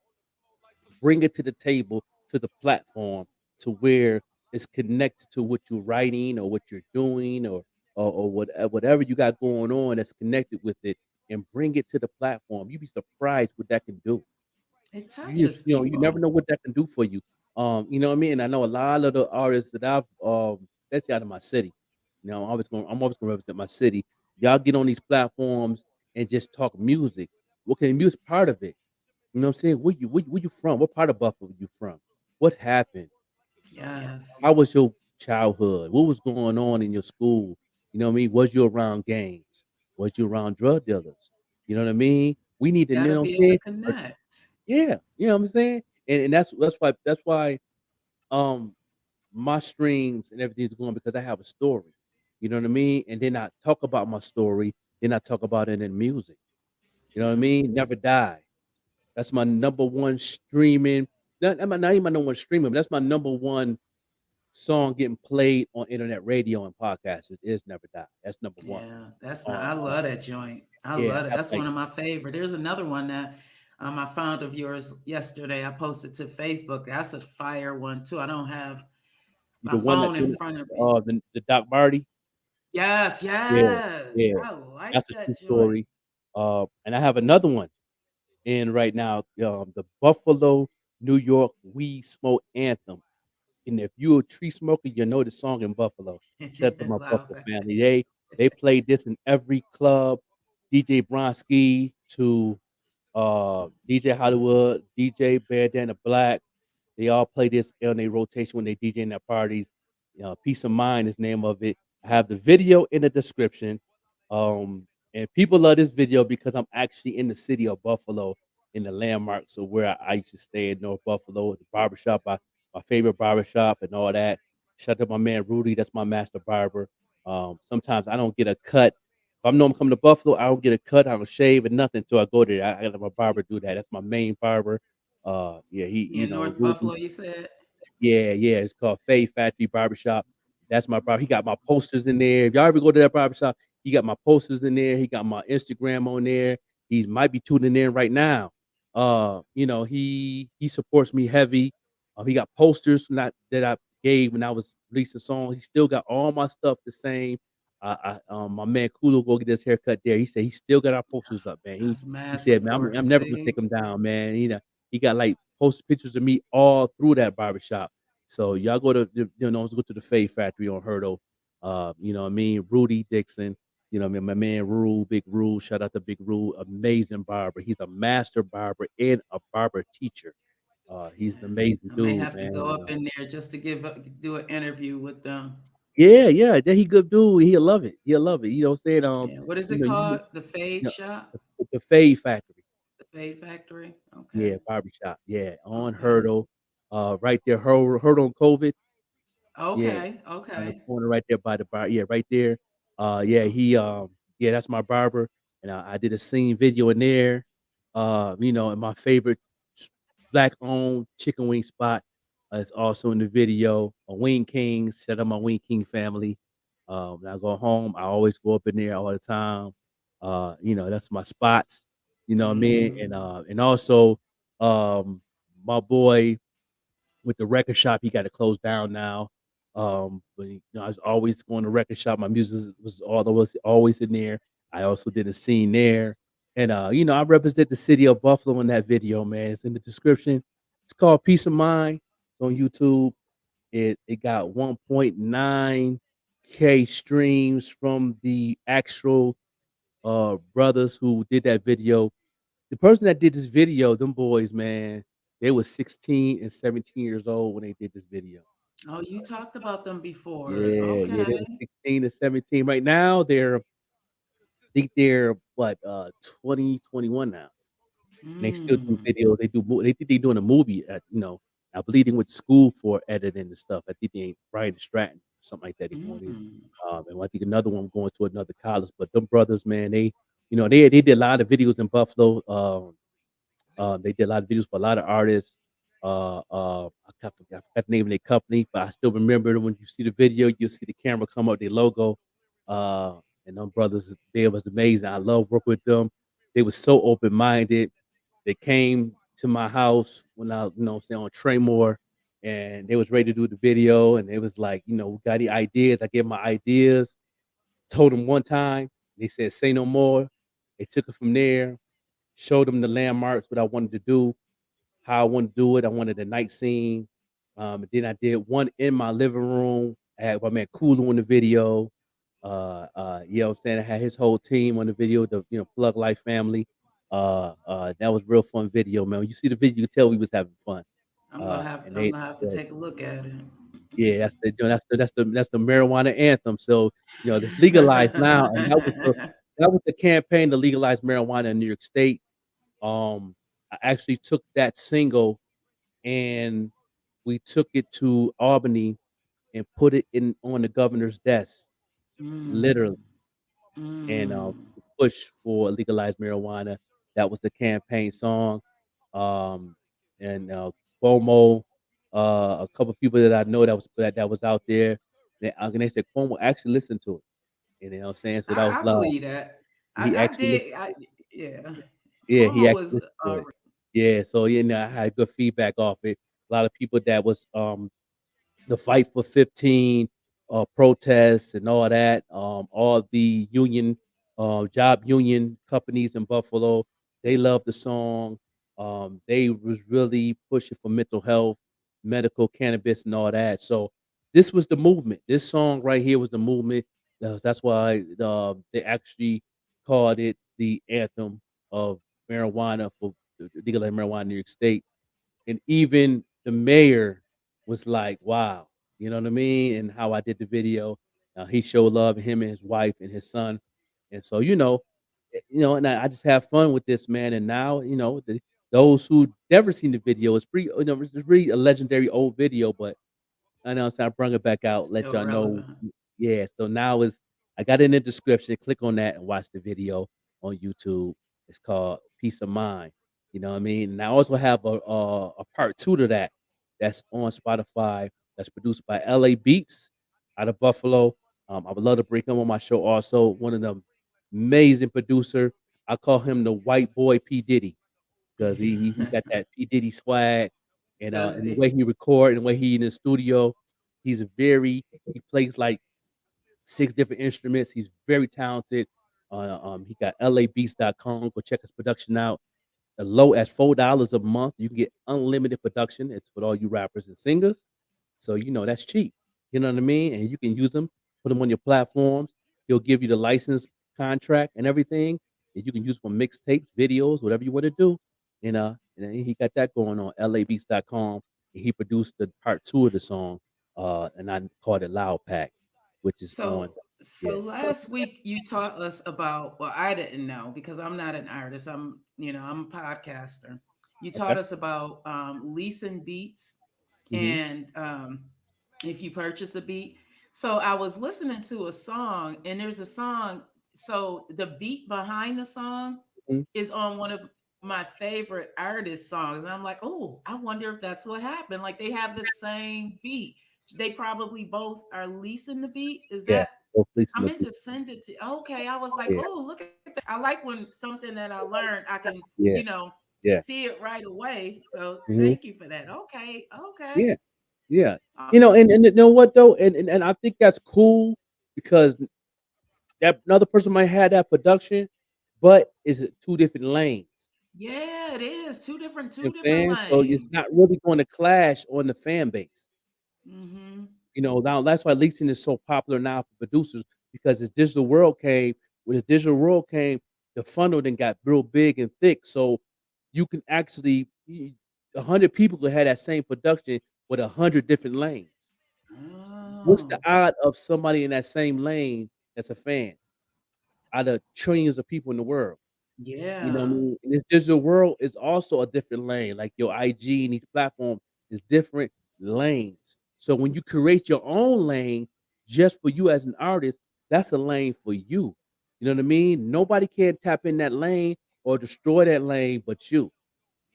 Bring it to the table, to the platform, to where it's connected to what you're writing or what you're doing or whatever you got going on that's connected with it, and bring it to the platform. You'd be surprised what that can do. It You touches just you never people. know what that can do for you. You know what I mean? I know a lot of the artists that I've, especially out of my city, I'm always gonna represent my city. Y'all get on these platforms and just talk music. Okay, music part of it. You know what I'm saying? Where you from? What part of Buffalo you from? What happened? Yes. How was your childhood? What was going on in your school? You know what I mean? Was you around gangs? Was you around drug dealers? You know what I mean? We need to, you Got to know what be I'm able to saying? connect. Yeah, you know what I'm saying? And that's why um my streams and everything's going because I have a story. You know what I mean? And then I talk about my story, then I talk about it in music. You know what I Yeah. mean? Never die. That's my number one streaming. Not even my number one streaming, but that's my number one song getting played on internet radio and podcasts. It is Never Die. That's number one. Yeah, that's my. Um, I love that joint. I yeah, love it. I have That's like one of my favorite. There's another one that I found of yours yesterday. I posted to Facebook. That's a fire one too. I don't have my the one that phone in front of me. the Doc Marty. Yes, Yeah, yes. yeah. I like That's a true that joint. story. And I have another one in right now, the Buffalo, New York Weed Smoke Anthem. And if you're a tree smoker, you know the song in Buffalo. Shout out to my Love Buffalo it. family. They played this in every club. DJ Bronski to DJ Hollywood, DJ Bandana Black. They all play this on their rotation when they DJ in their parties. Peace of Mind is the name of it. I have the video in the description. And people love this video because I'm actually in the city of Buffalo in the landmarks of where I used to stay in North Buffalo, the barbershop, my favorite barbershop and all that. Shout out to my man Rudy, that's my master barber. Sometimes I don't get a cut. If I know I'm coming to Buffalo, I don't get a cut, I don't shave and nothing until I go there. I let my barber do that. That's my main barber. Yeah, he, In North Rudy. Buffalo, you said? Yeah, yeah, it's called Faye Factory Barbershop. That's my barber. He got my posters in there. If y'all ever go to that barbershop, he got my posters in there. He got my Instagram on there. He might be tuning in right now. He supports me heavy. He got posters not that I gave when I was releasing songs. He still got all my stuff the same. My man Kulo go get his haircut there. He said he still got our posters up, man. He That's he mad said, man, support. I'm never gonna take See? them down, man. He got like posted pictures of me all through that barbershop. So y'all go to the Faye Factory on Hurdle. You know what I mean? Rudy Dixon, you know what I mean? My man Rule, Big Rule, shout out to Big Rule, amazing barber. He's a master barber and a barber teacher. He's an Yeah. amazing I may dude, have to go man. up in there just to do an interview with them. Yeah, yeah, that he good dude. He'll love it. He'll love it. You know what I'm saying? Yeah. What is You it know, you called? The Fade know, Shop? the Faye Factory. The Fade Factory? Yeah, Okay. barbershop. Yeah, on Okay. Hurdle. Right there, Hurdle on COVID. Yeah, Okay. on the Okay. corner right there by the bar. Yeah, right there. Yeah, that's my barber, and I did a scene video in there. And my favorite black-owned chicken wing spot is also in the video. A Wing Kings. Shout out my Wing King family. When I go home, I always go up in there all the time. That's my spots. You know what I mean? Hmm. And also, um, my boy with the record shop, he got to close down now. But I was always going to record shop. My music was always in there. I also did a scene there, and I represent the city of Buffalo in that video. Man, it's in the description. It's called Peace of Mind. It's on YouTube. It got 1.9K streams from the actual brothers who did that video. The person that did this video, them boys, man, they was 16 and 17 years old when they did this video. Oh, you talked about them before. Yeah, yeah, they Okay. were 16 to 17. Right now, I think they're what 20, 21 now. And they still do Mm. videos. They think they doing a movie I believe they went to school for editing and stuff. I think they ain't Brian Stratton, something like that. They going in. Mm. And I think another one going to another college. But them brothers, man, they did a lot of videos in Buffalo. They did a lot of videos for a lot of artists. I forgot the name of their company, but I still remember when you see the video, you'll see the camera come up, their logo. And them brothers, they was amazing. I love working with them. They were so open minded. They came to my house when I, say on Traymore, and they was ready to do the video, and they was like, we got the ideas. I gave 'em my ideas, told them one time. They said, "Say no more." They took it from there, showed them the landmarks, what I wanted to do, how I wanted to do it. I wanted a night scene. And then I did one in my living room. I had my man Kulu in the video. You know what I'm saying? I had his whole team on the video, the Plug Life family. That was real fun video, man. When you see the video, you can tell we was having fun. And I'm they gonna have to take a look at yeah, that's the marijuana anthem. So, it's legalized now, and that was the it. that was the campaign to legalize marijuana in New York State. I actually took that single and we took it to Albany and put it in on the governor's desk, literally, Mm, and mm. to push for legalized marijuana. That was the campaign song. Um, and Cuomo, a couple people that I know that was out there. And they said Cuomo actually listened to it. And you know what I'm saying? So that was I love. believe that. He I actually listened did. to it. Yeah. Yeah, he Cuomo actually was listened to it. Yeah, so I had good feedback off it. A lot of people that was the Fight for 15 protests and all that. All the job union companies in Buffalo, they loved the song. They was really pushing for mental health, medical cannabis, and all that. So this was the movement. This song right here was the movement. That's why they actually called it the anthem of marijuana for legalized marijuana in New York State. And even the mayor was like, "Wow," you know what I mean? And how I did the video, he showed love, him and his wife and his son, and so and I just have fun with this man. And now, those who never seen the video, it's pretty, it's really a legendary old video, but I know, so I brung it back out, let still y'all know. relevant. Yeah, so now I got it in the description. Click on that and watch the video on YouTube. It's called Peace of Mind. You know what I mean? And I also have a part two to that that's on Spotify. That's produced by LA Beats out of Buffalo. I would love to bring him on my show also. One of the amazing producer. I call him the white boy P Diddy because he got that P Diddy swag, Does and the he? way he record and the way he in the studio, he plays like 6 different instruments. He's very talented. He got labeats.com. Go check his production out. As low as $4 a month, you can get unlimited production. It's for all you rappers and singers. So that's cheap. You know what I mean? And you can use them, put them on your platforms. He'll give you the license contract and everything. And you can use for mixtapes, videos, whatever you want to do. And then he got that going on labeats.com. And he produced the part two of the song. And I called it Loud Pack, which is on. So Yes. last week you taught us about, well, I didn't know because I'm not an artist. I'm a podcaster. You Okay. taught us about leasing beats Hmm. and if you purchase a beat. So I was listening to a song, and there's a song. So the beat behind the song Hmm. is on one of my favorite artist songs. And I'm like, oh, I wonder if that's what happened. Like they have the same beat. They probably both are leasing the beat. Is Yeah. that Both I Lisa and meant to send it to okay. I was like, Yeah. oh, look at that. I like when something that I learned, I can, Yeah. Yeah. see it right away. So Hmm. thank you for that. Okay, okay. Yeah. Yeah. Uh, And you know what though? And I think that's cool because that another person might have that production, but it's 2 different lanes. yeah, it is You two know what I'm different saying? So it's lanes. not really gonna clash on the fan base. Mm-hmm. Now that's why leasing is so popular now for producers because as digital world came, when the digital world came, the funnel then got real big and thick. So you can actually 100 people could have that same production with 100 different lanes. What's the Oh, odd of somebody in that same lane that's a fan out of trillions of people in the world? You know what I yeah. mean? And this digital world is also a different lane. Like your IG and each platform is different lanes. So when you create your own lane just for you as an artist, that's a lane for you. You know what I mean? Nobody can tap in that lane or destroy that lane but you.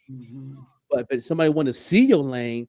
Hmm. but somebody want to see your lane.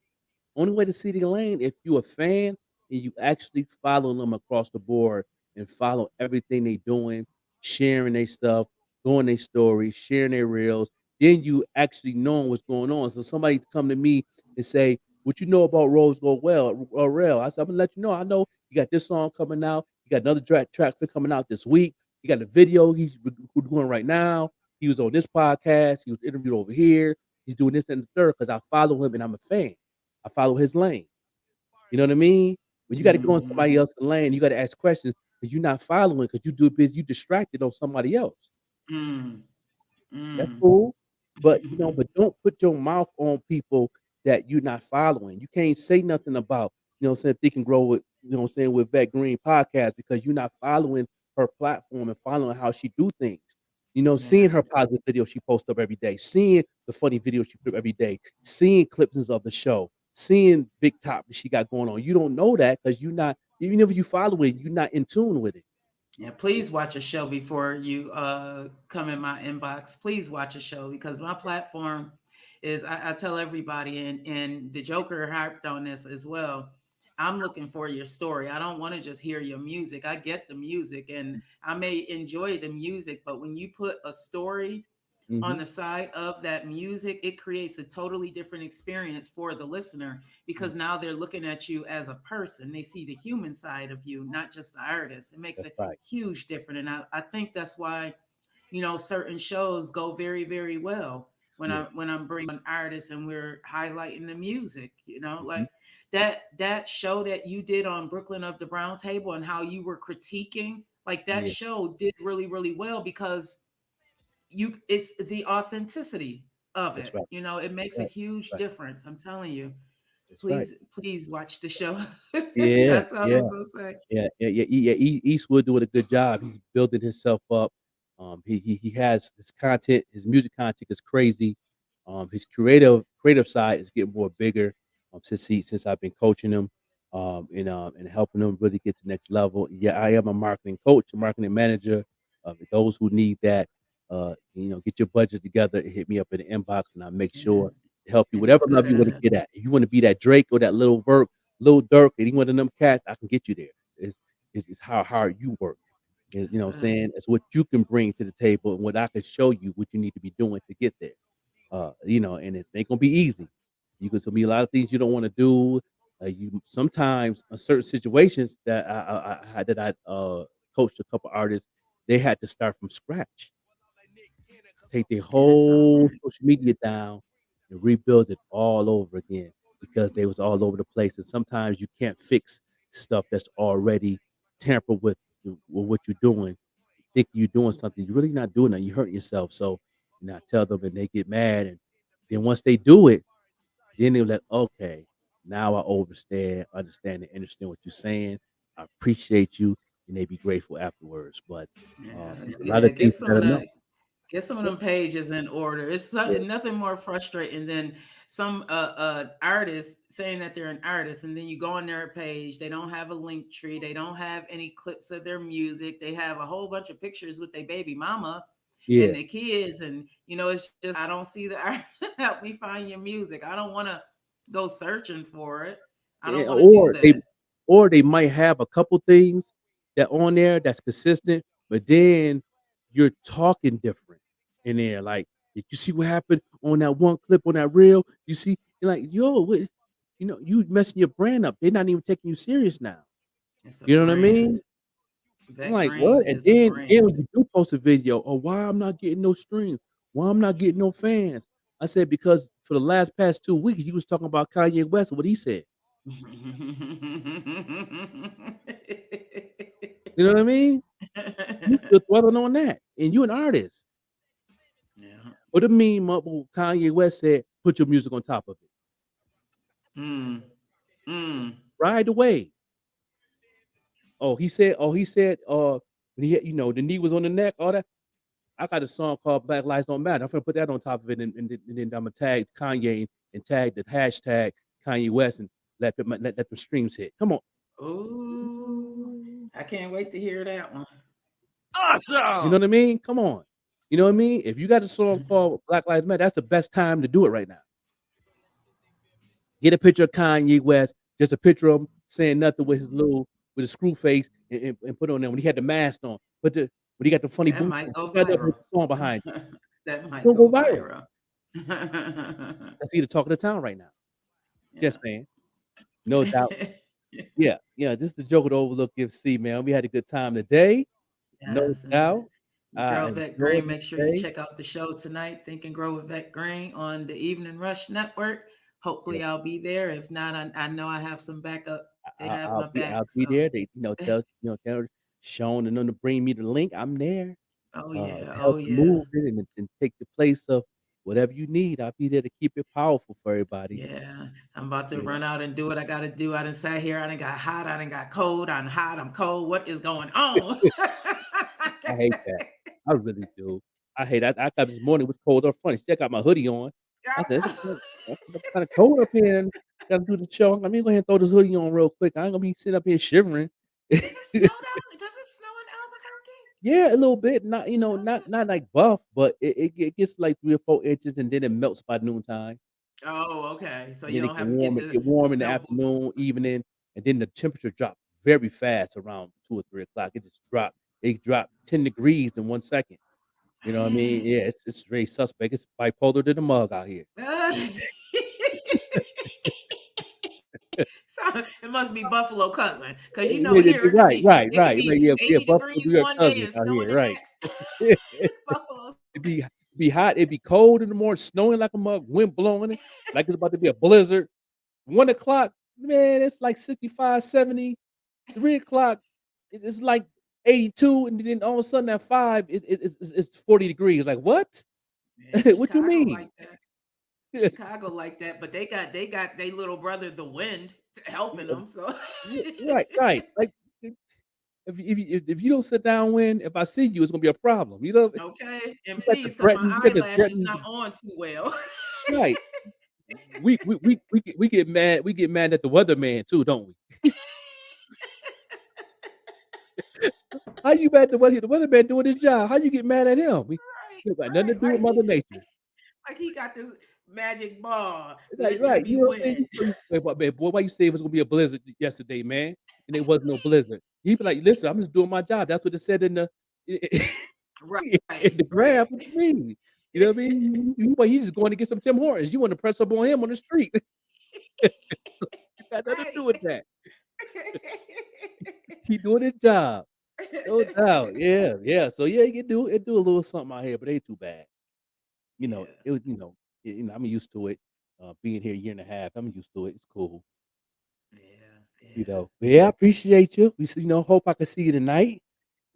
Only way to see the lane if you a fan and you actually follow them across the board and follow everything they doing, sharing their stuff, doing their stories, sharing their reels. Then you actually knowing what's going on. So somebody come to me and say, "What you know about Rose Gold Well or Rail?" I said, "I'm gonna let you know. I know you got this song coming out. You got another track coming out this week. You got a video we're doing right now. He was on this podcast. He was interviewed over here. He's doing this and the third because I follow him and I'm a fan. I follow his lane. You know what I mean? When you gotta go on Mhm. somebody else's lane, you gotta ask questions because you're not following because you too busy, you distracted on somebody else. Mm. That's Mm. cool, but, but don't put your mouth on people that you're not following. You can't say nothing about, Think and Grow with, with Vet Green podcast because you're not following her platform and following how she do things. Seeing Yeah. her positive videos she posts up every day, seeing the funny videos she put up every day, seeing clips of the show, seeing big topics she got going on. You don't know that because you're not, even if you follow it, you're not in tune with it. Yeah, please watch a show before you come in my inbox. Please watch a show because my platform is I tell everybody and the Joker harped on this as well. I'm looking for your story. I don't want to just hear your music. I get the music and I may enjoy the music, but when you put a story on Mhm. the side of that music, it creates a totally different experience for the listener Mm. because now they're looking at you as a person. They see the human side of you, not just the artist. It makes That's a right. huge difference. And I think that's why, certain shows go very, very well Yeah. when I'm bringing an artist and we're highlighting the music, Mhm. like that show that you did on Brooklyn of the Brown Table and how you were critiquing, like that Yeah. show did really, really well because it's the authenticity of That's it. right. It makes a Right. huge Right. difference. I'm telling you. That's right. Please watch the show. Yeah, That's all yeah, I'm gonna say. Eastwood doing a good job. He's building himself up. He has his content, his music content is crazy. His creative side is getting more bigger. Since I've been coaching him, and helping him really get to the next level. Yeah, I am a marketing coach, a marketing manager. Those who need that, get your budget together and hit me up in the inbox, and I make Yeah, sure to help you. it's Whatever level you want to good. get at. If you want to be that Drake or that Little Dirk, any one of them cats, I can get you there. It's how hard you work. You know That's what I'm it. saying? It's what you can bring to the table and what I can show you what you need to be doing to get there. And it ain't gonna be easy. There's gonna be a lot of things you don't want to do. You sometimes in certain situations that I coached a couple artists, they had to start from scratch, take their And it's all whole right. social media down and rebuild it all over again because they was all over the place. And sometimes you can't fix stuff that's already tampered with what you're doing. Think you're doing something, you're really not doing that. You're hurting yourself. So, I tell them, and they get mad. And then once they do it, then they're like, okay, now I understand, and understand what you're saying. I appreciate you, and they be grateful afterwards. But Yeah, it's a lot yeah. of things you gotta know. Get some of Yeah, them pages in order. It's yeah, nothing more frustrating than some artist saying that they're an artist, and then you go on their page. They don't have a link tree. They don't have any clips of their music. They have a whole bunch of pictures with their baby mama and yeah. their kids, and it's just I don't see the art. Help me find your music. I don't want to go searching for it. I Yeah, don't want to do that. or they might have a couple things that on there that's consistent, but then you're talking different in there. Like, did you see what happened on that one clip on that reel? You see, you're like, yo, what, you messing your brand up. They're not even taking you serious now. It's a You know what I brand. mean? I'm Vet like, Green what? And is a then brand. when you do post a video, oh, why I'm not getting no streams? Why I'm not getting no fans? I said, because for the last past 2 weeks, you was talking about Kanye West and what he said. You know what I mean? You still dwelling on that, and you an artist. Yeah. What a meme up with Kanye West said, "Put your music on top of it." Mm. Mm. Ride away. When he had, the knee was on the neck, all that. I got a song called Black Lives Don't Matter. I'm gonna put that on top of it, and then I'm gonna tag Kanye and tag the hashtag Kanye West and let the streams hit. Come on. Ooh. I can't wait to hear that one. You know what I mean? Come on. You know what I mean? If you got a song called Black Lives Matter, that's the best time to do it right now. Get a picture of Kanye West, just a picture of him saying nothing with his screw face, and put on there when he had the mask on. When he got the funny That boots might on, go put that up with viral. the song behind it. That might It'll go go viral. viral. That's he the talk of the town right now. Just saying. No doubt. Yeah, this is the Joke of the Overlook FC, man. We had a good time today. No Yes, and doubt. Girl Vet Enjoyed Green, the make sure you day. check out the show tonight, Think and Grow with Vet Green on the Evening Rush Network. Hopefully I'll be there. If not, I know I have some backup. They have my back. I'll be there. They tell Sean and them to bring me the link. I'm there. Oh To yeah. Oh help you yeah. move it and take the place of whatever you need. I'll be there to keep it powerful for everybody. Yeah. I'm about to Yeah. run out and do what I gotta do. I done sat here, I done got hot, I done got cold, I'm hot, I'm cold. What is going on? I hate that. I really do. I hate that. I got this morning, it was cold up front. See, I got my hoodie on. I said, "It's kind of cold up here and gotta do the show. Let me go ahead and throw this hoodie on real quick. I ain't gonna be sitting up here shivering." Does it snow down? Does it snow in Albuquerque? Yeah, a little bit. Not not like buff, but it gets like 3 or 4 inches and then it melts by noontime. Oh, okay. So And you then it don't get have to get warm. It get the warm in the snow boots. afternoon, evening, and then the temperature dropped very fast around 2 or 3 o'clock. It just dropped. It dropped 10 degrees in 1 second. You know what I mean? Dang. Yeah, it's very suspect. It's bipolar to the mug out here. So it must be Buffalo cousin, because Yeah, here it could be right. Yeah, 80 Buffalo, degrees New York one day cousins and out snow here, in the right. next. Buffalo. Be hot, it'd be cold in the morning, snowing like a mug, wind blowing it, like it's about to be a blizzard. 1 o'clock, man, it's like 65, 70. 3 o'clock, it's like 82, and then all of a sudden at 5, it's 40 degrees. Like, what? Man, What you Chicago mean? like that. Chicago like that, but they got their little brother, the wind, helping them. So Right. Like, if you don't sit down when, if I see you, it's gonna be a problem. You know, okay, and you got to please, because my threaten, you got to eyelash is threaten. not on too well. Right. We get mad. We get mad at the weatherman too, don't we? How you mad at the weather? The weatherman doing his job. How you get mad at him? We got nothing to do with Like Mother Nature. like he got this magic ball, Right, letting it be you know what I'm saying? wind. Wait, but man, boy, why you say it was gonna be a blizzard yesterday, man? And there was no blizzard. He be like, "Listen, I'm just doing my job." That's what it said in the in the graph. What you mean? You know what I mean? He's just going to get some Tim Hortons. You want to press up on him on the street? Got nothing to do with that. He doing his job, no doubt. Yeah. So yeah, it do a little something out here, but it ain't too bad. Yeah. It was I'm used to it. Being here a year and a half, I'm used to it. It's cool. Yeah. But yeah, I appreciate you. Hope I can see you tonight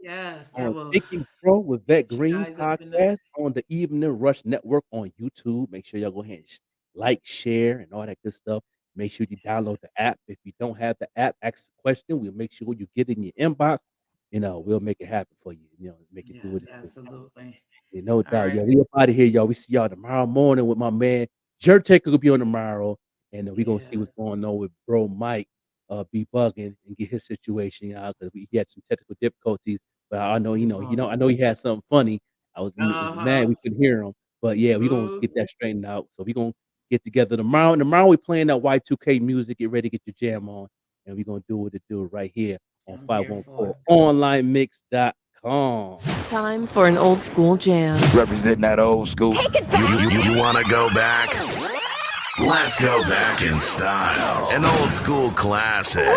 Yes, I on will. Think and Grow with Vet put you Green guys up in the podcast on the Evening Rush Network on YouTube. Make sure y'all go ahead and like, share, and all that good stuff. Make sure you download the app. If you don't have the app, ask the question. We'll make sure you get it in your inbox. We'll make it happen for you. Make it do Yes, it. absolutely. No doubt. right. Yeah, we up out of here, y'all. We see y'all tomorrow morning with my man. Jer Taker will be on tomorrow, and we gonna see what's going on with bro Mike. Be bugging and get his situation, because he had some technical difficulties. But I know, I know he had something funny. I was mad we couldn't hear him. But yeah, we gonna get that straightened out. So we gonna get together tomorrow. And tomorrow we playing that Y2K music. Get ready to get your jam on, and we gonna do it right here on 514onlinemix.com. Time for an old school jam. Representing that old school. You wanna go back? Let's go back in style. An old school classic.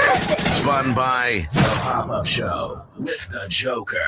Spun by The Pop-Up Show with the Joker.